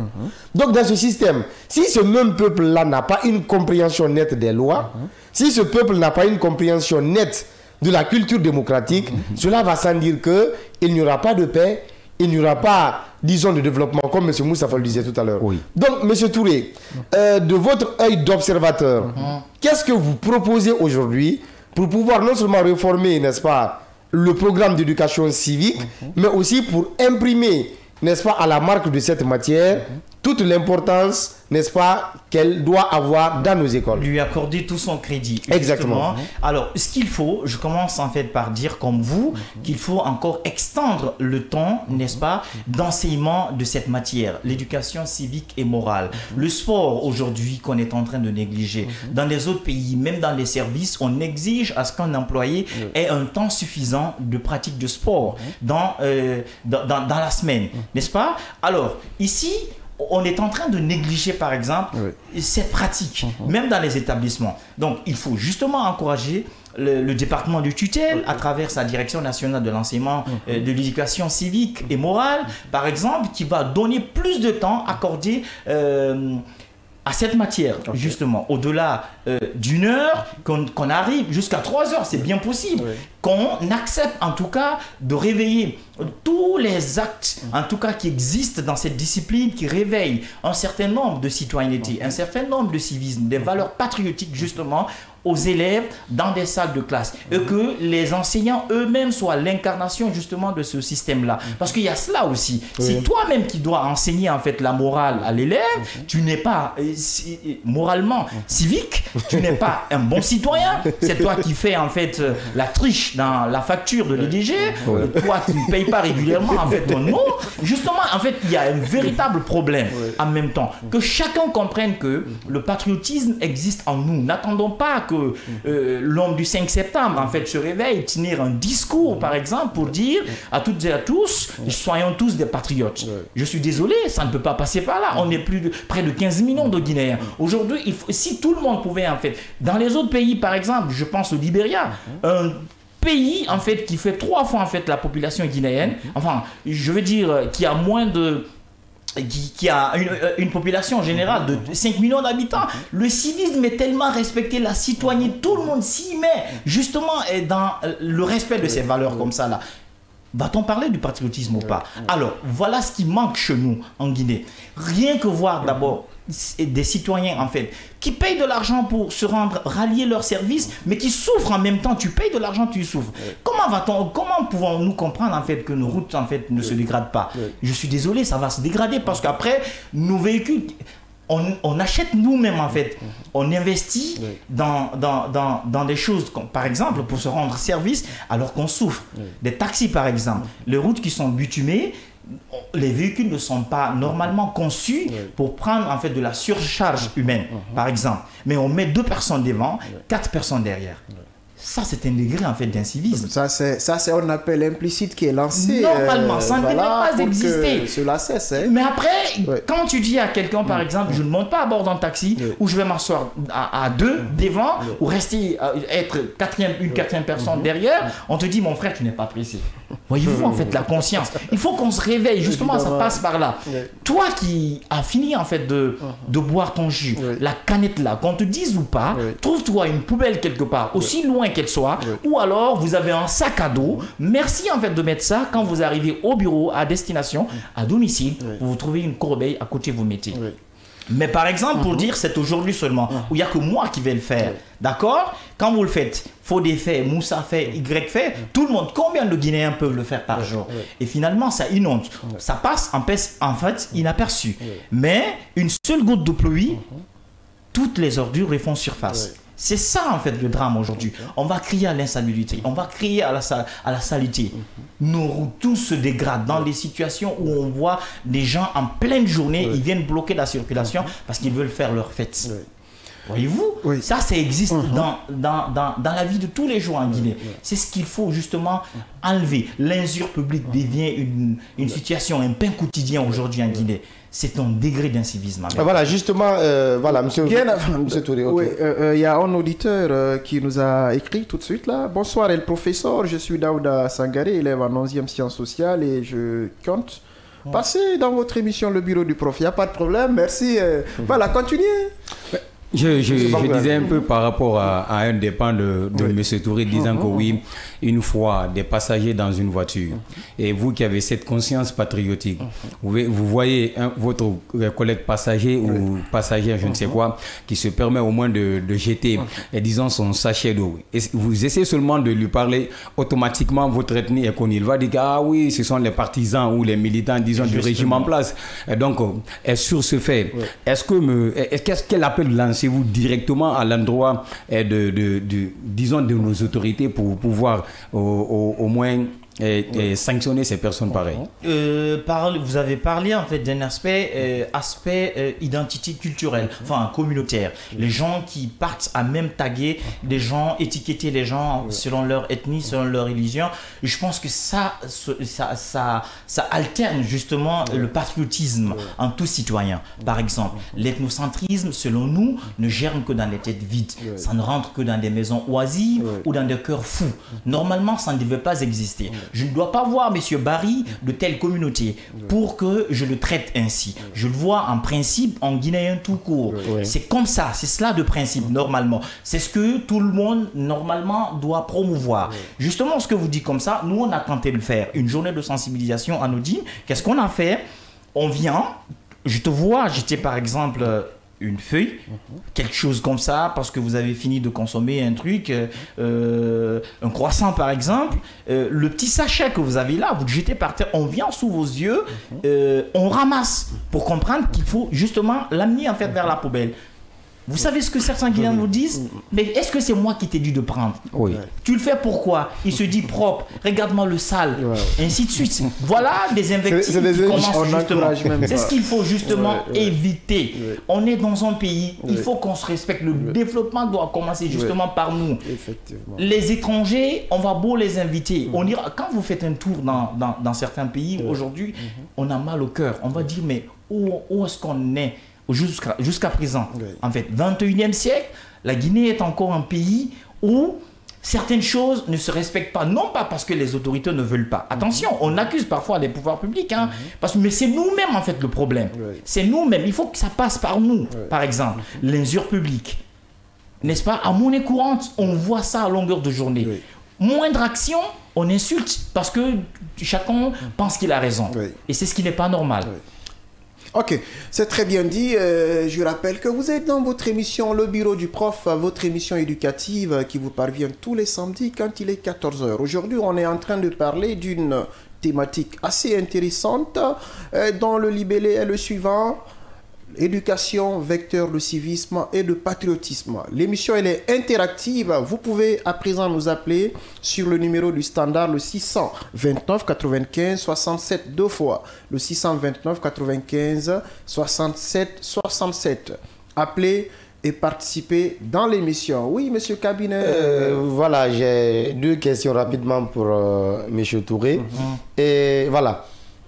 Donc dans ce système, si ce même peuple-là n'a pas une compréhension nette des lois, si ce peuple n'a pas une compréhension nette de la culture démocratique, cela va sans dire qu'il n'y aura pas de paix, il n'y aura pas, disons, de développement, comme M. Moustapha le disait tout à l'heure. Donc, M. Touré, de votre œil d'observateur, qu'est-ce que vous proposez aujourd'hui pour pouvoir non seulement réformer, n'est-ce pas, le programme d'éducation civique, mais aussi pour imprimer, n'est-ce pas, à la marque de cette matière, toute l'importance, n'est-ce pas, qu'elle doit avoir dans nos écoles. Lui accorder tout son crédit. Exactement. Alors, ce qu'il faut, je commence en fait par dire comme vous, qu'il faut encore extendre le temps, n'est-ce pas, d'enseignement de cette matière, l'éducation civique et morale. Le sport aujourd'hui qu'on est en train de négliger. Dans les autres pays, même dans les services, on exige à ce qu'un employé ait un temps suffisant de pratique de sport dans la semaine, n'est-ce pas? Alors, ici, on est en train de négliger, par exemple, cette pratique, même dans les établissements. Donc, il faut justement encourager le département de tutelle à travers sa direction nationale de l'enseignement de l'éducation civique et morale, par exemple, qui va donner plus de temps accordé à cette matière, justement, au-delà d'1 heure, qu'on arrive jusqu'à 3 heures, c'est bien possible, qu'on accepte en tout cas de réveiller tous les actes, en tout cas qui existent dans cette discipline, qui réveillent un certain nombre de citoyenneté, un certain nombre de civisme, des valeurs patriotiques justement, aux élèves dans des salles de classe et que les enseignants eux-mêmes soient l'incarnation justement de ce système-là. Parce qu'il y a cela aussi. C'est toi-même qui dois enseigner en fait la morale à l'élève. Tu n'es pas moralement civique, tu n'es pas un bon citoyen. C'est toi qui fais en fait la triche dans la facture de l'EDG. Toi qui ne payes pas régulièrement en fait ton nom. Justement, en fait, il y a un véritable problème en même temps. Que chacun comprenne que le patriotisme existe en nous. N'attendons pas que l'homme du 5 septembre en fait se réveille, tenir un discours par exemple pour dire à toutes et à tous, soyons tous des patriotes. Je suis désolé, ça ne peut pas passer par là. On est près de 15 millions de Guinéen. Aujourd'hui, si tout le monde pouvait en fait, dans les autres pays par exemple, je pense au Libéria, un pays en fait qui fait 3 fois en fait la population guinéenne, enfin je veux dire qui a moins de... Qui a une population générale de 5 millions d'habitants. Le civisme est tellement respecté, la citoyenneté, tout le monde s'y met, justement dans le respect de ces valeurs comme ça là. Va-t-on parler du patriotisme ou pas? Alors, voilà ce qui manque chez nous en Guinée. Rien que voir d'abord des citoyens en fait qui payent de l'argent pour se rendre, rallier leur service, mais qui souffrent en même temps. Tu payes de l'argent, tu souffres. Comment pouvons-nous comprendre en fait que nos routes en fait ne se dégradent pas? Je suis désolé, ça va se dégrader parce qu'après nos véhicules, on achète nous-mêmes en fait, on investit dans des choses comme, par exemple pour se rendre service alors qu'on souffre. Des taxis par exemple, les routes qui sont bitumées, les véhicules ne sont pas normalement conçus pour prendre en fait de la surcharge humaine par exemple, mais on met 2 personnes devant, 4 personnes derrière. Ça, c'est un degré en fait d'incivisme. Ça, c'est on appelle implicite qui est lancé. Normalement, ça ne devrait pas exister. Cela cesse. Hein. Mais après, quand tu dis à quelqu'un, par exemple, je ne monte pas à bord d'un taxi où je vais m'asseoir à 2 devant ou rester être une quatrième personne derrière, on te dit, mon frère, tu n'es pas pressé. Voyez-vous en fait la conscience. Il faut qu'on se réveille. Justement, ça passe par là. Toi qui as fini en fait de boire ton jus, la canette là, qu'on te dise ou pas, trouve-toi une poubelle quelque part, aussi loin qu'elle soit, ou alors vous avez un sac à dos. Merci en fait de mettre ça quand vous arrivez au bureau, à destination, à domicile, vous trouvez une corbeille à côté, vous mettez. Mais par exemple, pour dire c'est aujourd'hui seulement, où il n'y a que moi qui vais le faire, d'accord? Quand vous le faites, Fodé fait, Moussa fait, Y fait, tout le monde, combien de Guinéens peuvent le faire par jour? Et finalement, ça inonde. Ça passe en fait inaperçu. Mais une seule goutte de pluie, toutes les ordures refont surface. C'est ça en fait le drame aujourd'hui. On va crier à l'insalubrité, on va crier à la saleté. Nos routes, tout se dégrade dans des situations où on voit des gens en pleine journée, ils viennent bloquer la circulation parce qu'ils veulent faire leur fête. Voyez-vous, ça existe dans la vie de tous les jours en Guinée. C'est ce qu'il faut justement enlever. L'injure publique devient une situation, un pain quotidien aujourd'hui en Guinée. C'est un degré d'incivisme. Voilà, justement, voilà, monsieur Touré. Oui, il y a un auditeur qui nous a écrit tout de suite là. Bonsoir, le professeur, je suis Daouda Sangaré, élève en 11e sciences sociales et je compte passer dans votre émission Le Bureau du Prof. Il n'y a pas de problème, merci. Voilà, continuez. Je disais un peu par rapport à un dépend de M. Touré disant que oui, une fois des passagers dans une voiture, et vous qui avez cette conscience patriotique, vous voyez votre collègue passager ou passagère, je ne sais quoi, qui se permet au moins de jeter, disons, son sachet d'eau. Et vous essayez seulement de lui parler, automatiquement votre ethnie est connue. Il va dire que, ah oui, ce sont les partisans ou les militants, disons, du régime en place. Et donc, sur ce fait, quel appel lancez-vous directement à l'endroit disons, de nos autorités pour pouvoir au moins sanctionner ces personnes pareilles? Vous avez parlé en fait d'un aspect identité culturelle, enfin communautaire. Les gens qui partent à même taguer des gens, étiqueter les gens selon leur ethnie, selon leur religion. Je pense que ça alterne justement le patriotisme en tout citoyen. Par exemple, l'ethnocentrisme, selon nous, ne germe que dans les têtes vides. Ça ne rentre que dans des maisons oisives ou dans des cœurs fous. Normalement, ça ne devait pas exister. Je ne dois pas voir M. Barry de telle communauté pour que je le traite ainsi. Je le vois en principe en guinéen tout court. C'est comme ça, c'est cela de principe normalement. C'est ce que tout le monde normalement doit promouvoir. Justement, ce que vous dites comme ça, nous on a tenté de le faire. Une journée de sensibilisation à Nodine. Qu'est-ce qu'on a fait? On vient, je te vois, j'étais par exemple... une feuille, quelque chose comme ça, parce que vous avez fini de consommer un truc, un croissant par exemple, le petit sachet que vous avez là, vous le jetez par terre, on vient sous vos yeux, on ramasse pour comprendre qu'il faut justement l'amener en fait vers la poubelle. Vous savez ce que certains Guinéens nous disent? Mais est-ce que c'est moi qui t'ai dit de prendre? Tu le fais pourquoi? Il se dit propre, regarde-moi le sale, ainsi de suite. Voilà des invectives qui commencent justement. C'est ce qu'il faut justement éviter. On est dans un pays, il faut qu'on se respecte. Le développement doit commencer justement par nous. Les étrangers, on va beau les inviter. On ira, quand vous faites un tour dans certains pays, aujourd'hui, on a mal au cœur. On va dire, mais où est-ce qu'on est jusqu'à présent. En fait, 21e siècle, la Guinée est encore un pays où certaines choses ne se respectent pas, non pas parce que les autorités ne veulent pas. Attention, on accuse parfois les pouvoirs publics, hein, mais c'est nous-mêmes en fait le problème. C'est nous-mêmes, il faut que ça passe par nous. Par exemple, l'injure publique. N'est-ce pas? À monnaie courante, on voit ça à longueur de journée. Moindre action, on insulte parce que chacun pense qu'il a raison. Et c'est ce qui n'est pas normal. Ok, c'est très bien dit. Je rappelle que vous êtes dans votre émission Le Bureau du Prof, votre émission éducative qui vous parvient tous les samedis quand il est 14h. Aujourd'hui, on est en train de parler d'une thématique assez intéressante dont le libellé est le suivant. Éducation, vecteur de civisme et de patriotisme. L'émission, elle est interactive. Vous pouvez à présent nous appeler sur le numéro du standard, le 629 95 67 deux fois. Le 629 95 67 67. Appelez et participez dans l'émission. Oui, monsieur Cabinet. Voilà, j'ai deux questions rapidement pour monsieur Touré. Et voilà.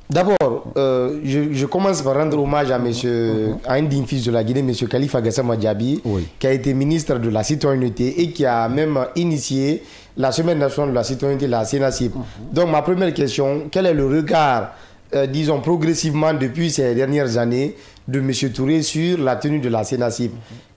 D'abord, je commence par rendre hommage à un digne fils de la Guinée, M. Khalifa Gassama Diaby, qui a été ministre de la Citoyenneté et qui a même initié la Semaine nationale de la Citoyenneté, la CENACIP. Donc, ma première question, quel est le regard, disons, progressivement depuis ces dernières années de M. Touré sur la tenue de la CENACIP?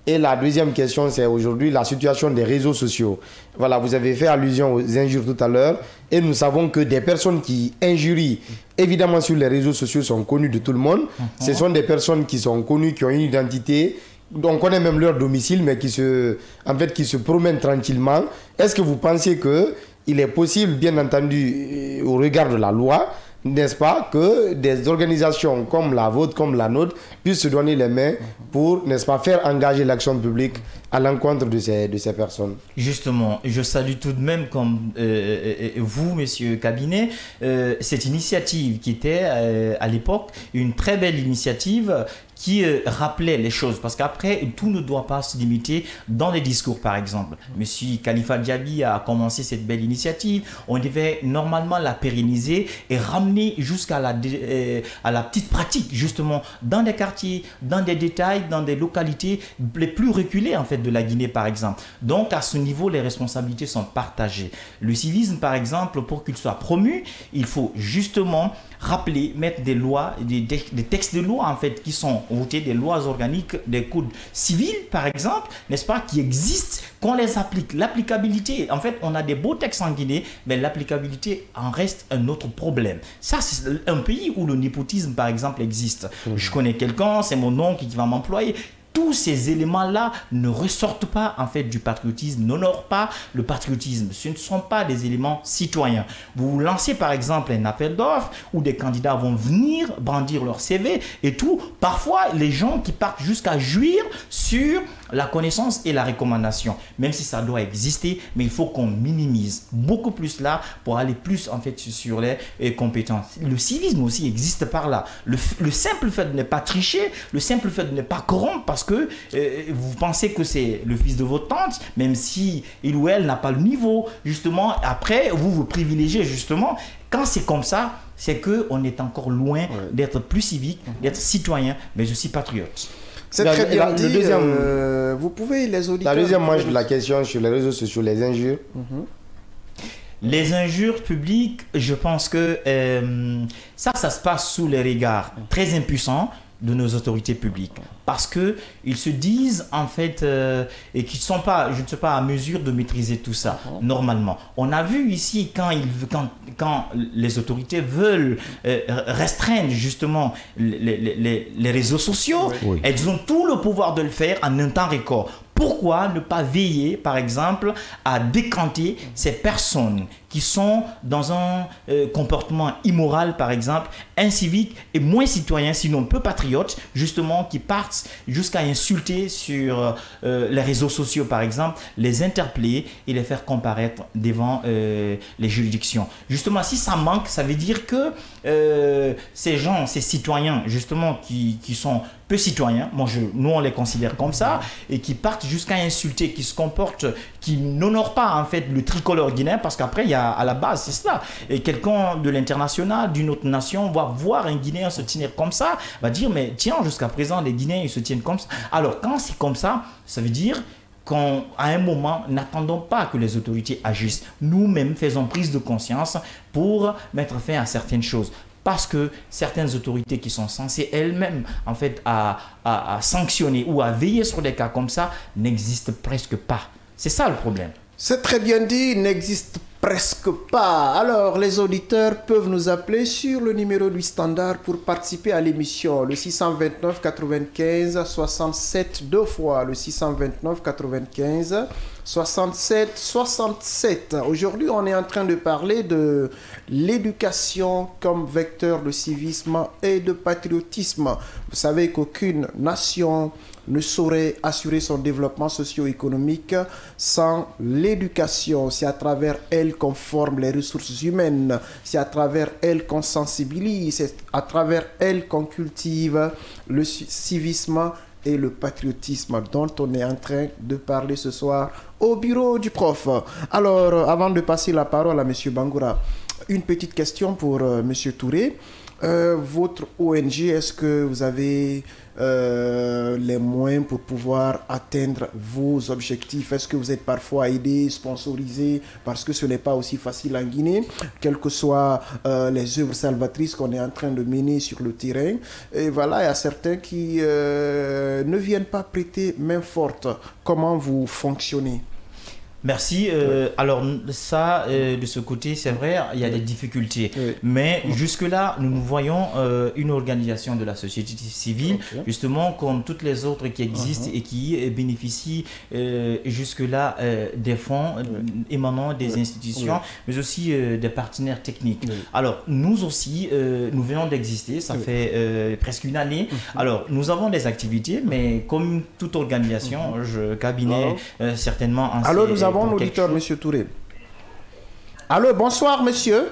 Et la deuxième question, c'est aujourd'hui la situation des réseaux sociaux. Voilà, vous avez fait allusion aux injures tout à l'heure. Et nous savons que des personnes qui injurient, évidemment sur les réseaux sociaux, sont connues de tout le monde. Ce sont des personnes qui sont connues, qui ont une identité. On connaît même leur domicile, mais qui se promènent tranquillement. Est-ce que vous pensez qu'il est possible, bien entendu, au regard de la loi, n'est-ce pas, que des organisations comme la vôtre, comme la nôtre, puissent se donner les mains pour, n'est-ce pas, faire engager l'action publique à l'encontre de ces personnes? Justement, je salue tout de même, comme vous, monsieur Cabinet, cette initiative qui était à l'époque une très belle initiative qui rappelait les choses. Parce qu'après, tout ne doit pas se limiter dans les discours, par exemple. Monsieur Khalifa Diaby a commencé cette belle initiative. On devait normalement la pérenniser et ramener jusqu'à la petite pratique, justement, dans des quartiers, dans des détails, dans des localités les plus reculées, en fait, de la Guinée, par exemple. Donc, à ce niveau, les responsabilités sont partagées. Le civisme, par exemple, pour qu'il soit promu, il faut justement rappeler, mettre des lois, des textes de loi, en fait, qui sont votés, des lois organiques, des codes civils, par exemple, n'est-ce pas, qui existent, qu'on les applique. L'applicabilité, en fait, on a des beaux textes en Guinée, mais l'applicabilité en reste un autre problème. Ça, c'est un pays où le népotisme, par exemple, existe. Je connais quelqu'un, c'est mon oncle qui va m'employer. Tous ces éléments-là ne ressortent pas en fait du patriotisme, n'honorent pas le patriotisme. Ce ne sont pas des éléments citoyens. Vous lancez par exemple un appel d'offres où des candidats vont venir brandir leur CV et tout. Parfois, les gens qui partent jusqu'à jouir sur la connaissance et la recommandation, même si ça doit exister, mais il faut qu'on minimise beaucoup plus là pour aller plus en fait sur les compétences. Le civisme aussi existe par là. Le simple fait de ne pas tricher, le simple fait de ne pas corrompre, parce que vous pensez que c'est le fils de votre tante, même si il ou elle n'a pas le niveau, justement, après vous privilégiez justement. Quand c'est comme ça, c'est qu'on est encore loin d'être plus civique, d'être citoyen, mais aussi patriote. C'est très bien dit. Vous pouvez, les auditeurs... La deuxième manche de la question sur les réseaux sociaux, les injures. Les injures publiques, je pense que ça se passe sous les regards très impuissants de nos autorités publiques, parce qu'ils se disent en fait et qu'ils ne sont pas, je ne sais pas, à mesure de maîtriser tout ça normalement. On a vu ici quand les autorités veulent restreindre justement les réseaux sociaux, elles ont tout le pouvoir de le faire en un temps record. Pourquoi ne pas veiller, par exemple, à décanter ces personnes qui sont dans un comportement immoral, par exemple, incivique et moins citoyen, sinon peu patriote, justement, qui partent jusqu'à insulter sur les réseaux sociaux, par exemple, les interpeller et les faire comparaître devant les juridictions. Justement, si ça manque, ça veut dire que ces gens, ces citoyens, justement, qui sont peu citoyens, nous on les considère comme ça, et qui partent jusqu'à insulter, qui se comportent, qui n'honore pas en fait le tricolore guinéen, parce qu'après il y a à la base c'est cela. Et quelqu'un de l'international, d'une autre nation, va voir un Guinéen se tenir comme ça, va dire mais tiens, jusqu'à présent les Guinéens ils se tiennent comme ça. Alors quand c'est comme ça, ça veut dire qu'à un moment, n'attendons pas que les autorités agissent. Nous-mêmes faisons prise de conscience pour mettre fin à certaines choses. Parce que certaines autorités qui sont censées elles-mêmes en fait à sanctionner ou à veiller sur des cas comme ça n'existent presque pas. C'est ça le problème. C'est très bien dit, n'existe presque pas. Alors, les auditeurs peuvent nous appeler sur le numéro du standard pour participer à l'émission. Le 629 95 67 deux fois. Le 629 95 67 67. Aujourd'hui, on est en train de parler de l'éducation comme vecteur de civisme et de patriotisme. Vous savez qu'aucune nation ne saurait assurer son développement socio-économique sans l'éducation. C'est à travers elle qu'on forme les ressources humaines, c'est à travers elle qu'on sensibilise, c'est à travers elle qu'on cultive le civisme et le patriotisme dont on est en train de parler ce soir au bureau du prof. Alors, avant de passer la parole à M. Bangoura, une petite question pour M. Touré. Votre ONG, est-ce que vous avez les moyens pour pouvoir atteindre vos objectifs? Est-ce que vous êtes parfois aidé, sponsorisé, parce que ce n'est pas aussi facile en Guinée, quelles que soient les œuvres salvatrices qu'on est en train de mener sur le terrain? Et voilà, il y a certains qui ne viennent pas prêter main forte. Comment vous fonctionnez? Merci. Alors ça, de ce côté, c'est vrai, il y a des difficultés. Mais jusque-là, nous voyons une organisation de la société civile, justement comme toutes les autres qui existent et qui bénéficient jusque-là des fonds émanant des institutions, mais aussi des partenaires techniques. Alors nous aussi, nous venons d'exister, ça fait presque une année. Alors nous avons des activités, mais comme toute organisation, cabinet certainement... Alors nous avons l'auditeur, M. Touré. Allô, bonsoir, monsieur.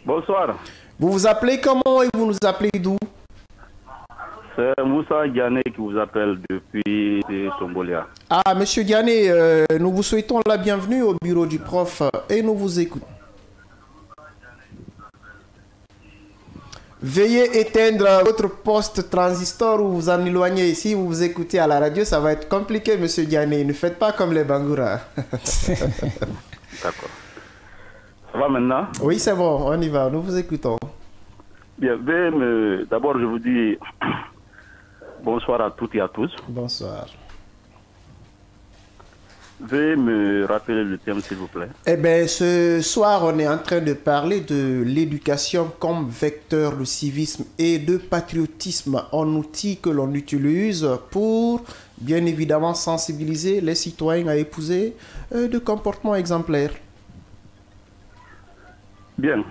Bonsoir. Vous vous appelez comment et vous nous appelez d'où? C'est Moussa Diané qui vous appelle depuis Sombolia. Ah, monsieur Diané, nous vous souhaitons la bienvenue au bureau du prof et nous vous écoutons. Veuillez éteindre votre poste transistor ou vous en éloigner. Si vous vous écoutez à la radio, ça va être compliqué, monsieur Diané. Ne faites pas comme les Bangoura. D'accord. Ça va maintenant? Oui, c'est bon, on y va. Nous vous écoutons. Bien, d'abord, je vous dis bonsoir à toutes et à tous. Bonsoir. Veuillez me rappeler le thème, s'il vous plaît. Eh bien, ce soir, on est en train de parler de l'éducation comme vecteur de civisme et de patriotisme, un outil que l'on utilise pour, bien évidemment, sensibiliser les citoyens à épouser de comportements exemplaires. Bien.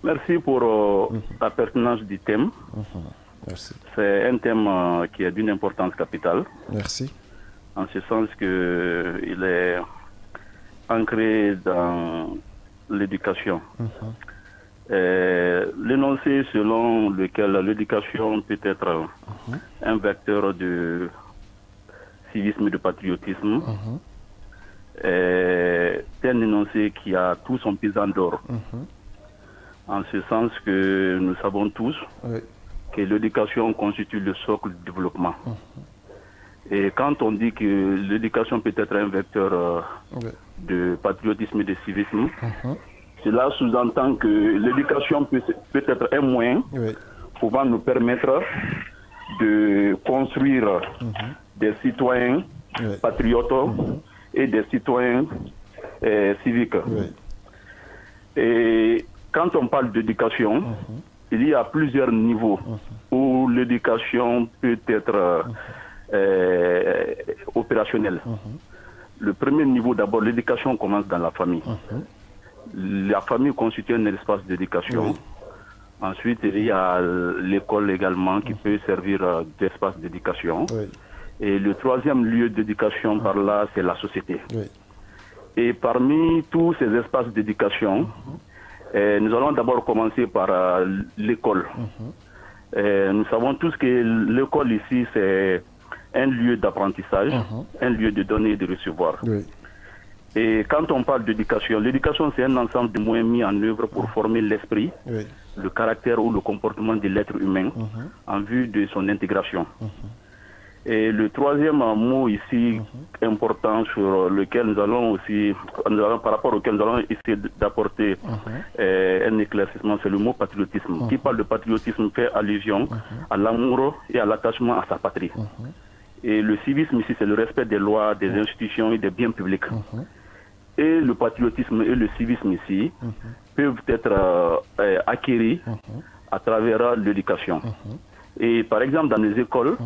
Merci pour la pertinence du thème. Merci. C'est un thème qui est d'une importance capitale. Merci. En ce sens qu'il est ancré dans l'éducation. L'énoncé selon lequel l'éducation peut être un vecteur de civisme et de patriotisme est un énoncé qui a tout son pesant d'or. En ce sens que nous savons tous que l'éducation constitue le socle du développement. Et quand on dit que l'éducation peut être un vecteur de patriotisme et de civisme, cela sous-entend que l'éducation peut être un moyen pouvant nous permettre de construire des citoyens patriotes et des citoyens civiques. Et quand on parle d'éducation, il y a plusieurs niveaux où l'éducation peut être opérationnel. Le premier niveau, d'abord, l'éducation commence dans la famille. La famille constitue un espace d'éducation. Ensuite, il y a l'école également qui peut servir d'espace d'éducation. Et le troisième lieu d'éducation par là, c'est la société. Et parmi tous ces espaces d'éducation, nous allons d'abord commencer par l'école. Nous savons tous que l'école ici, c'est un lieu d'apprentissage, un lieu de donner et de recevoir. Oui. Et quand on parle d'éducation, l'éducation c'est un ensemble de moyens mis en œuvre pour former l'esprit, le caractère ou le comportement de l'être humain en vue de son intégration. Et le troisième mot ici important sur lequel nous allons aussi, par rapport auquel nous allons essayer d'apporter un éclaircissement, c'est le mot patriotisme. Qui parle de patriotisme fait allusion à l'amour et à l'attachement à sa patrie. Et le civisme ici, c'est le respect des lois, des institutions et des biens publics. Et le patriotisme et le civisme ici peuvent être acquis à travers l'éducation. Et par exemple, dans les écoles,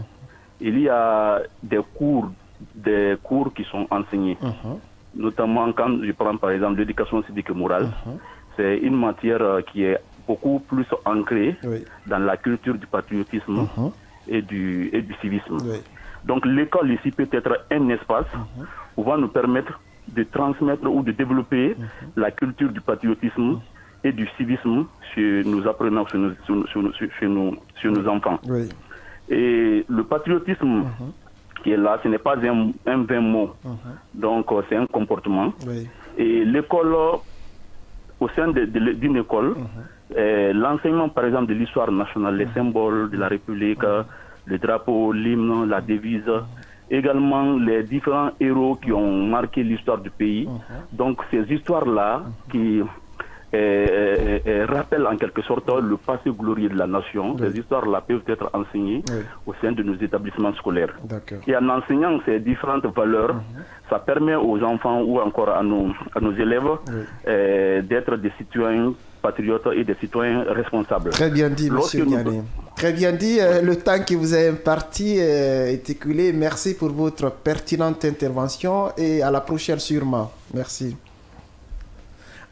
il y a des cours qui sont enseignés. Notamment quand je prends par exemple l'éducation civique et morale, c'est une matière qui est beaucoup plus ancrée dans la culture du patriotisme et du civisme. Donc l'école ici peut être un espace pouvant nous permettre de transmettre ou de développer la culture du patriotisme et du civisme chez nos apprenants, chez nos enfants. Et le patriotisme qui est là, ce n'est pas un vain mot, donc c'est un comportement. Et l'école, au sein d'une école, l'enseignement par exemple de l'histoire nationale, les symboles de la République, le drapeau, l'hymne, la devise, également les différents héros qui ont marqué l'histoire du pays. Donc ces histoires-là qui rappellent en quelque sorte le passé glorieux de la nation, ces histoires-là peuvent être enseignées au sein de nos établissements scolaires. Et en enseignant ces différentes valeurs, ça permet aux enfants ou encore à nos élèves d'être des citoyens patriotes et des citoyens responsables. Très bien dit, monsieur Niané. Très bien dit. Le temps qui vous est imparti est écoulé. Merci pour votre pertinente intervention et à la prochaine sûrement. Merci.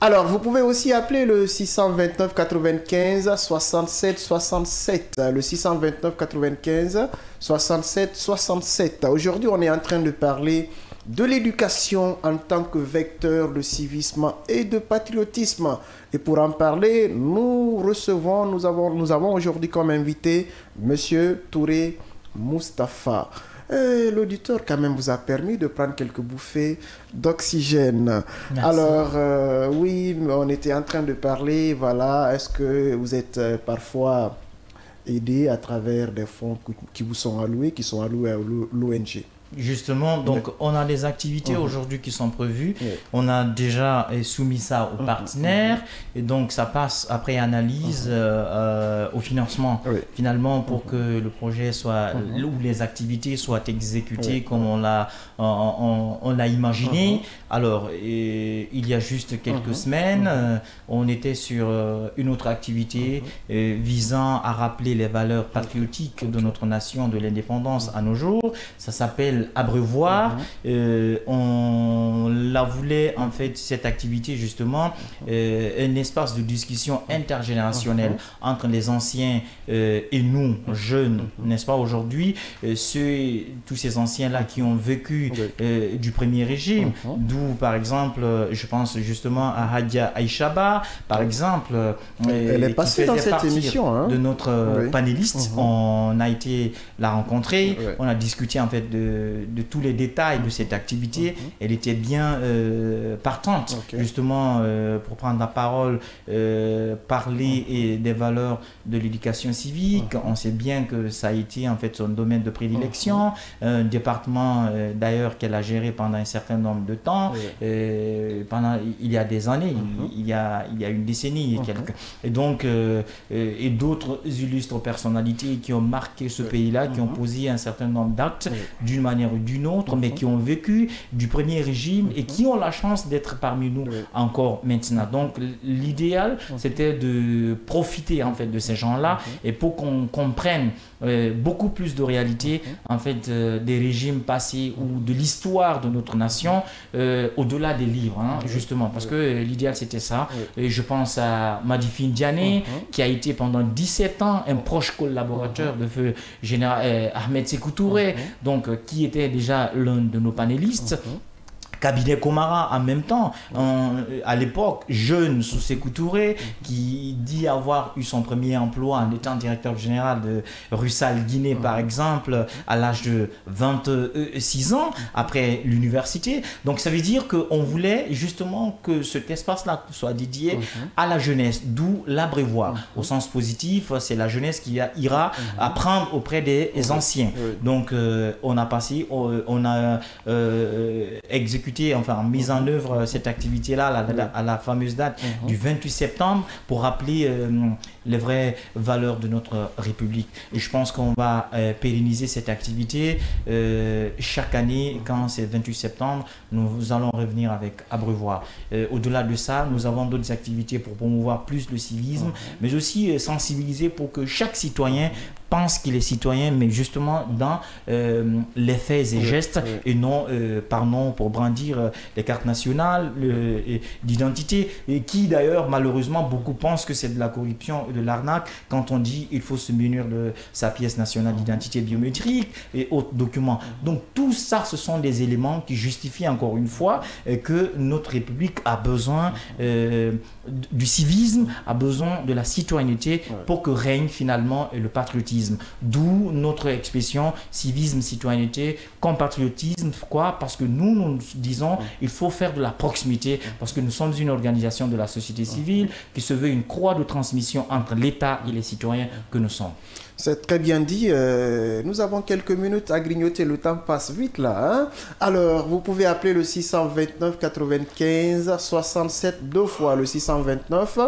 Alors, vous pouvez aussi appeler le 629 95 67 67. Le 629 95 67 67. Aujourd'hui, on est en train de parler de l'éducation en tant que vecteur de civisme et de patriotisme. Et pour en parler, nous avons aujourd'hui comme invité Monsieur Touré Moustapha. L'auditeur quand même vous a permis de prendre quelques bouffées d'oxygène. Alors, oui, on était en train de parler, voilà, est-ce que vous êtes parfois aidé à travers des fonds qui vous sont alloués, qui sont alloués à l'ONG? Justement, donc on a des activités aujourd'hui qui sont prévues. On a déjà soumis ça aux partenaires et donc ça passe après analyse au financement finalement pour que le projet soit ou les activités soient exécutées comme on l'a imaginé. Alors il y a juste quelques semaines, on était sur une autre activité visant à rappeler les valeurs patriotiques de notre nation, de l'indépendance à nos jours. Ça s'appelle Abreuvoir. On la voulait en fait cette activité justement un espace de discussion intergénérationnelle entre les anciens et nous jeunes, n'est-ce pas, aujourd'hui, tous ces anciens là qui ont vécu du premier régime, d'où par exemple je pense justement à Hadia Aïchaba par exemple, elle est passée dans cette émission de notre panéliste. On a été la rencontrer, on a discuté en fait de tous les détails de cette activité. Elle était bien partante justement pour prendre la parole, parler des valeurs de l'éducation civique. On sait bien que ça a été en fait son domaine de prédilection, un département d'ailleurs qu'elle a géré pendant un certain nombre de temps, il y a des années, il y a une décennie et quelques. Et donc et d'autres illustres personnalités qui ont marqué ce pays-là, qui ont posé un certain nombre d'actes d'une manière ou d'une autre, mais qui ont vécu du premier régime et qui ont la chance d'être parmi nous encore maintenant. Donc l'idéal, c'était de profiter en fait de ces gens-là et pour qu'on comprenne beaucoup plus de réalité en fait des régimes passés ou de l'histoire de notre nation au-delà des livres, justement, parce que l'idéal c'était ça. Et je pense à Madifine Diané qui a été pendant 17 ans un proche collaborateur de feu général Ahmed Sékou Touré, donc qui était déjà l'un de nos panélistes. cabinet Komara en même temps. À l'époque, jeune sous Sékou Touré, qui dit avoir eu son premier emploi en étant directeur général de Russal Guinée, par exemple, à l'âge de 26 ans, après l'université. Donc ça veut dire qu'on voulait justement que cet espace-là soit dédié à la jeunesse, d'où l'abreuvoir. Au sens positif, c'est la jeunesse qui ira apprendre auprès des anciens. Donc on a passé, on a exécuté, enfin mis en œuvre cette activité-là à la fameuse date du 28 septembre pour rappeler les vraies valeurs de notre République. Et je pense qu'on va pérenniser cette activité. Chaque année, quand c'est 28 septembre, nous allons revenir avec abreuvoir. Au-delà de ça, nous avons d'autres activités pour promouvoir plus le civisme, mais aussi sensibiliser pour que chaque citoyen pense qu'il est citoyen, mais justement dans les faits et gestes, et non par nom pour brandir les cartes nationales d'identité, et qui d'ailleurs malheureusement beaucoup pensent que c'est de la corruption et de l'arnaque quand on dit il faut se munir de sa pièce nationale d'identité biométrique et autres documents. Donc tout ça, ce sont des éléments qui justifient encore une fois que notre République a besoin du civisme, a besoin de la citoyenneté pour que règne finalement le patriotisme. D'où notre expression civisme, citoyenneté, compatriotisme. Quoi? Parce que nous disons il faut faire de la proximité, parce que nous sommes une organisation de la société civile qui se veut une croix de transmission entre l'État et les citoyens que nous sommes. C'est très bien dit. Nous avons quelques minutes à grignoter. Le temps passe vite là. Hein? Alors, vous pouvez appeler le 629 95 67 deux fois. Le 629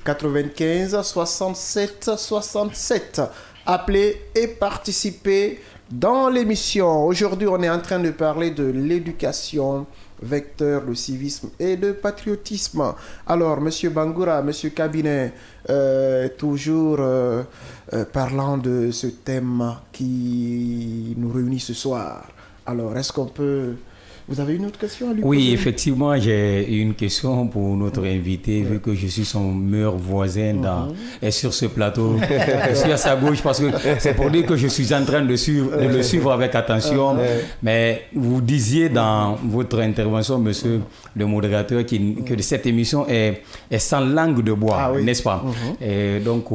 95 67 67. Appelez et participez dans l'émission. Aujourd'hui, on est en train de parler de l'éducation, vecteur de civisme et de patriotisme. Alors, Monsieur Bangoura, Monsieur Cabinet, toujours parlant de ce thème qui nous réunit ce soir. Alors, est-ce qu'on peut... Vous avez une autre question à lui poser? Oui, effectivement, j'ai une question pour notre invité, vu que je suis son meilleur voisin et sur ce plateau. Je suis à sa gauche parce que c'est pour dire que je suis en train de le suivre avec attention. Mais vous disiez dans votre intervention, monsieur le modérateur, que cette émission est sans langue de bois, n'est-ce pas? Et donc,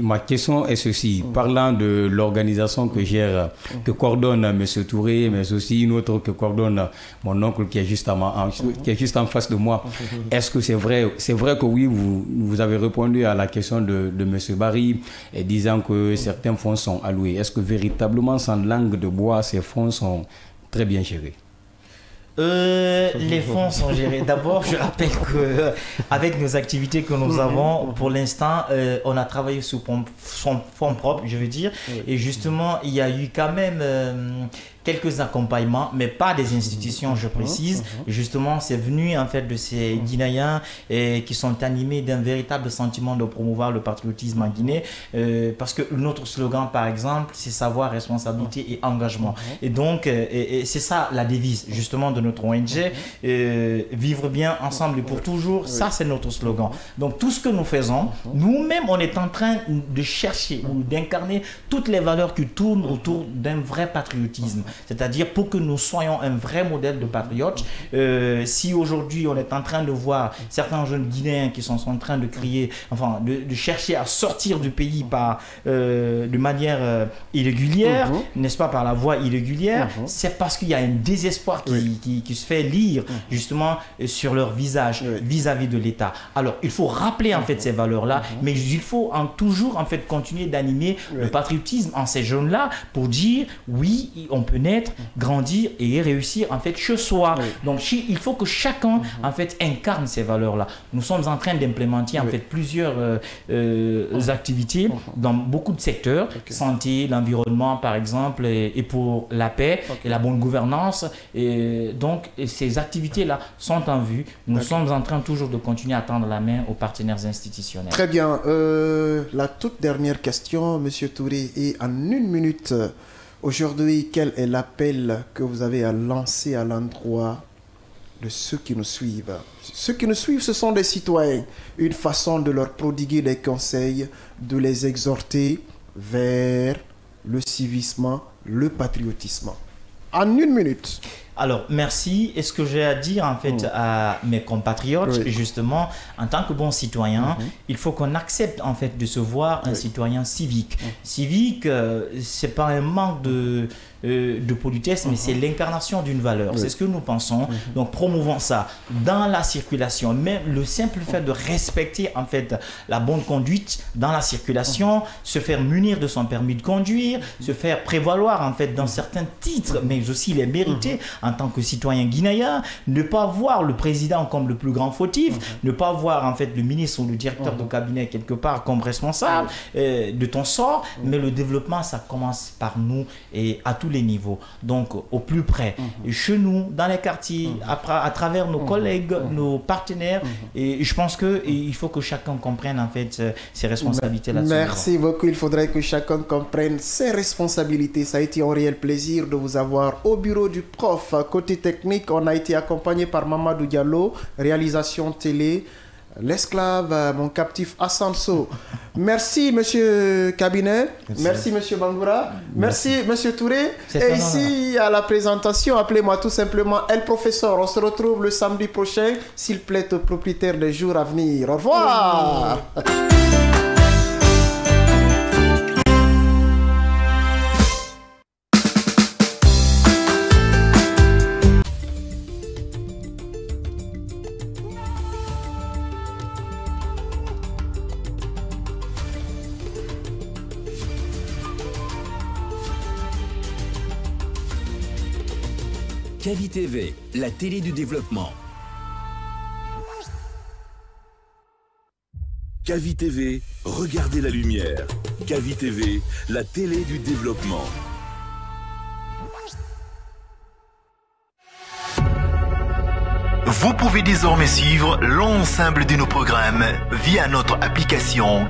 ma question est ceci. Parlant de l'organisation que gère, que coordonne monsieur Touré, mais aussi une autre que coordonne mon oncle qui est juste en face de moi. Est-ce que c'est vrai que oui, vous avez répondu à la question de M. Barry et disant que certains fonds sont alloués. Est-ce que véritablement, sans langue de bois, ces fonds sont très bien gérés? Les fonds sont gérés. D'abord, je rappelle qu'avec nos activités que nous avons, pour l'instant, on a travaillé sous fonds propres, je veux dire. Et justement, il y a eu quand même quelques accompagnements, mais pas des institutions, je précise. Justement, c'est venu en fait de ces Guinéens qui sont animés d'un véritable sentiment de promouvoir le patriotisme en Guinée, parce que notre slogan, par exemple, c'est savoir, responsabilité et engagement. Et donc, c'est ça la devise justement de notre ONG, vivre bien ensemble et pour toujours. Ça, c'est notre slogan. Donc, tout ce que nous faisons, nous-mêmes, on est en train de chercher ou d'incarner toutes les valeurs qui tournent autour d'un vrai patriotisme. C'est-à-dire pour que nous soyons un vrai modèle de patriotes. Si aujourd'hui on est en train de voir certains jeunes Guinéens qui sont en train de crier, enfin de chercher à sortir du pays de manière irrégulière, n'est-ce pas, par la voie irrégulière, c'est parce qu'il y a un désespoir qui se fait lire justement sur leur visage vis-à-vis de l'État. Alors il faut rappeler en fait ces valeurs-là, mais il faut toujours en fait continuer d'animer le patriotisme en ces jeunes-là pour dire oui, on peut naître, grandir et réussir en fait chez soi. Donc il faut que chacun en fait incarne ces valeurs-là. Nous sommes en train d'implémenter en fait plusieurs activités dans beaucoup de secteurs, santé, l'environnement par exemple, et pour la paix et la bonne gouvernance. Et donc ces activités-là sont en vue. Nous sommes en train toujours de continuer à tendre la main aux partenaires institutionnels. Très bien. La toute dernière question, Monsieur Touré, et en une minute. Aujourd'hui, quel est l'appel que vous avez à lancer à l'endroit de ceux qui nous suivent? Ceux qui nous suivent, ce sont des citoyens. Une façon de leur prodiguer des conseils, de les exhorter vers le civisme, le patriotisme. En une minute. Alors, merci. Et ce que j'ai à dire, en fait, à mes compatriotes, justement, en tant que bon citoyen, il faut qu'on accepte, en fait, de se voir un citoyen civique. Civique, c'est pas un manque de politesse, mais c'est l'incarnation d'une valeur. C'est ce que nous pensons. Donc, promouvons ça dans la circulation. Même le simple fait de respecter, en fait, la bonne conduite dans la circulation, se faire munir de son permis de conduire, se faire prévaloir, en fait, dans certains titres, mais aussi les mériter en tant que citoyen guinéen, ne pas voir le président comme le plus grand fautif, ne pas voir, en fait, le ministre ou le directeur de cabinet quelque part comme responsable de ton sort, mais le développement, ça commence par nous et à tous les niveaux. Donc, au plus près, chez nous, dans les quartiers, à travers nos collègues, nos partenaires, et je pense qu'il faut que chacun comprenne, en fait, ses responsabilités là-dessus. Merci beaucoup. Il faudrait que chacun comprenne ses responsabilités. Ça a été un réel plaisir de vous avoir au bureau du prof. Côté technique, on a été accompagné par Mamadou Diallo, réalisation télé, l'esclave, mon captif Assanso. Merci, monsieur Cabinet. Merci, monsieur Bangoura. Merci, monsieur Touré. Et ici, à la présentation, appelez-moi tout simplement El Professeur. On se retrouve le samedi prochain, s'il plaît au propriétaire des jours à venir. Au revoir. Cavi TV, la télé du développement. Cavi TV, regardez la lumière. Cavi TV, la télé du développement. Vous pouvez désormais suivre l'ensemble de nos programmes via notre application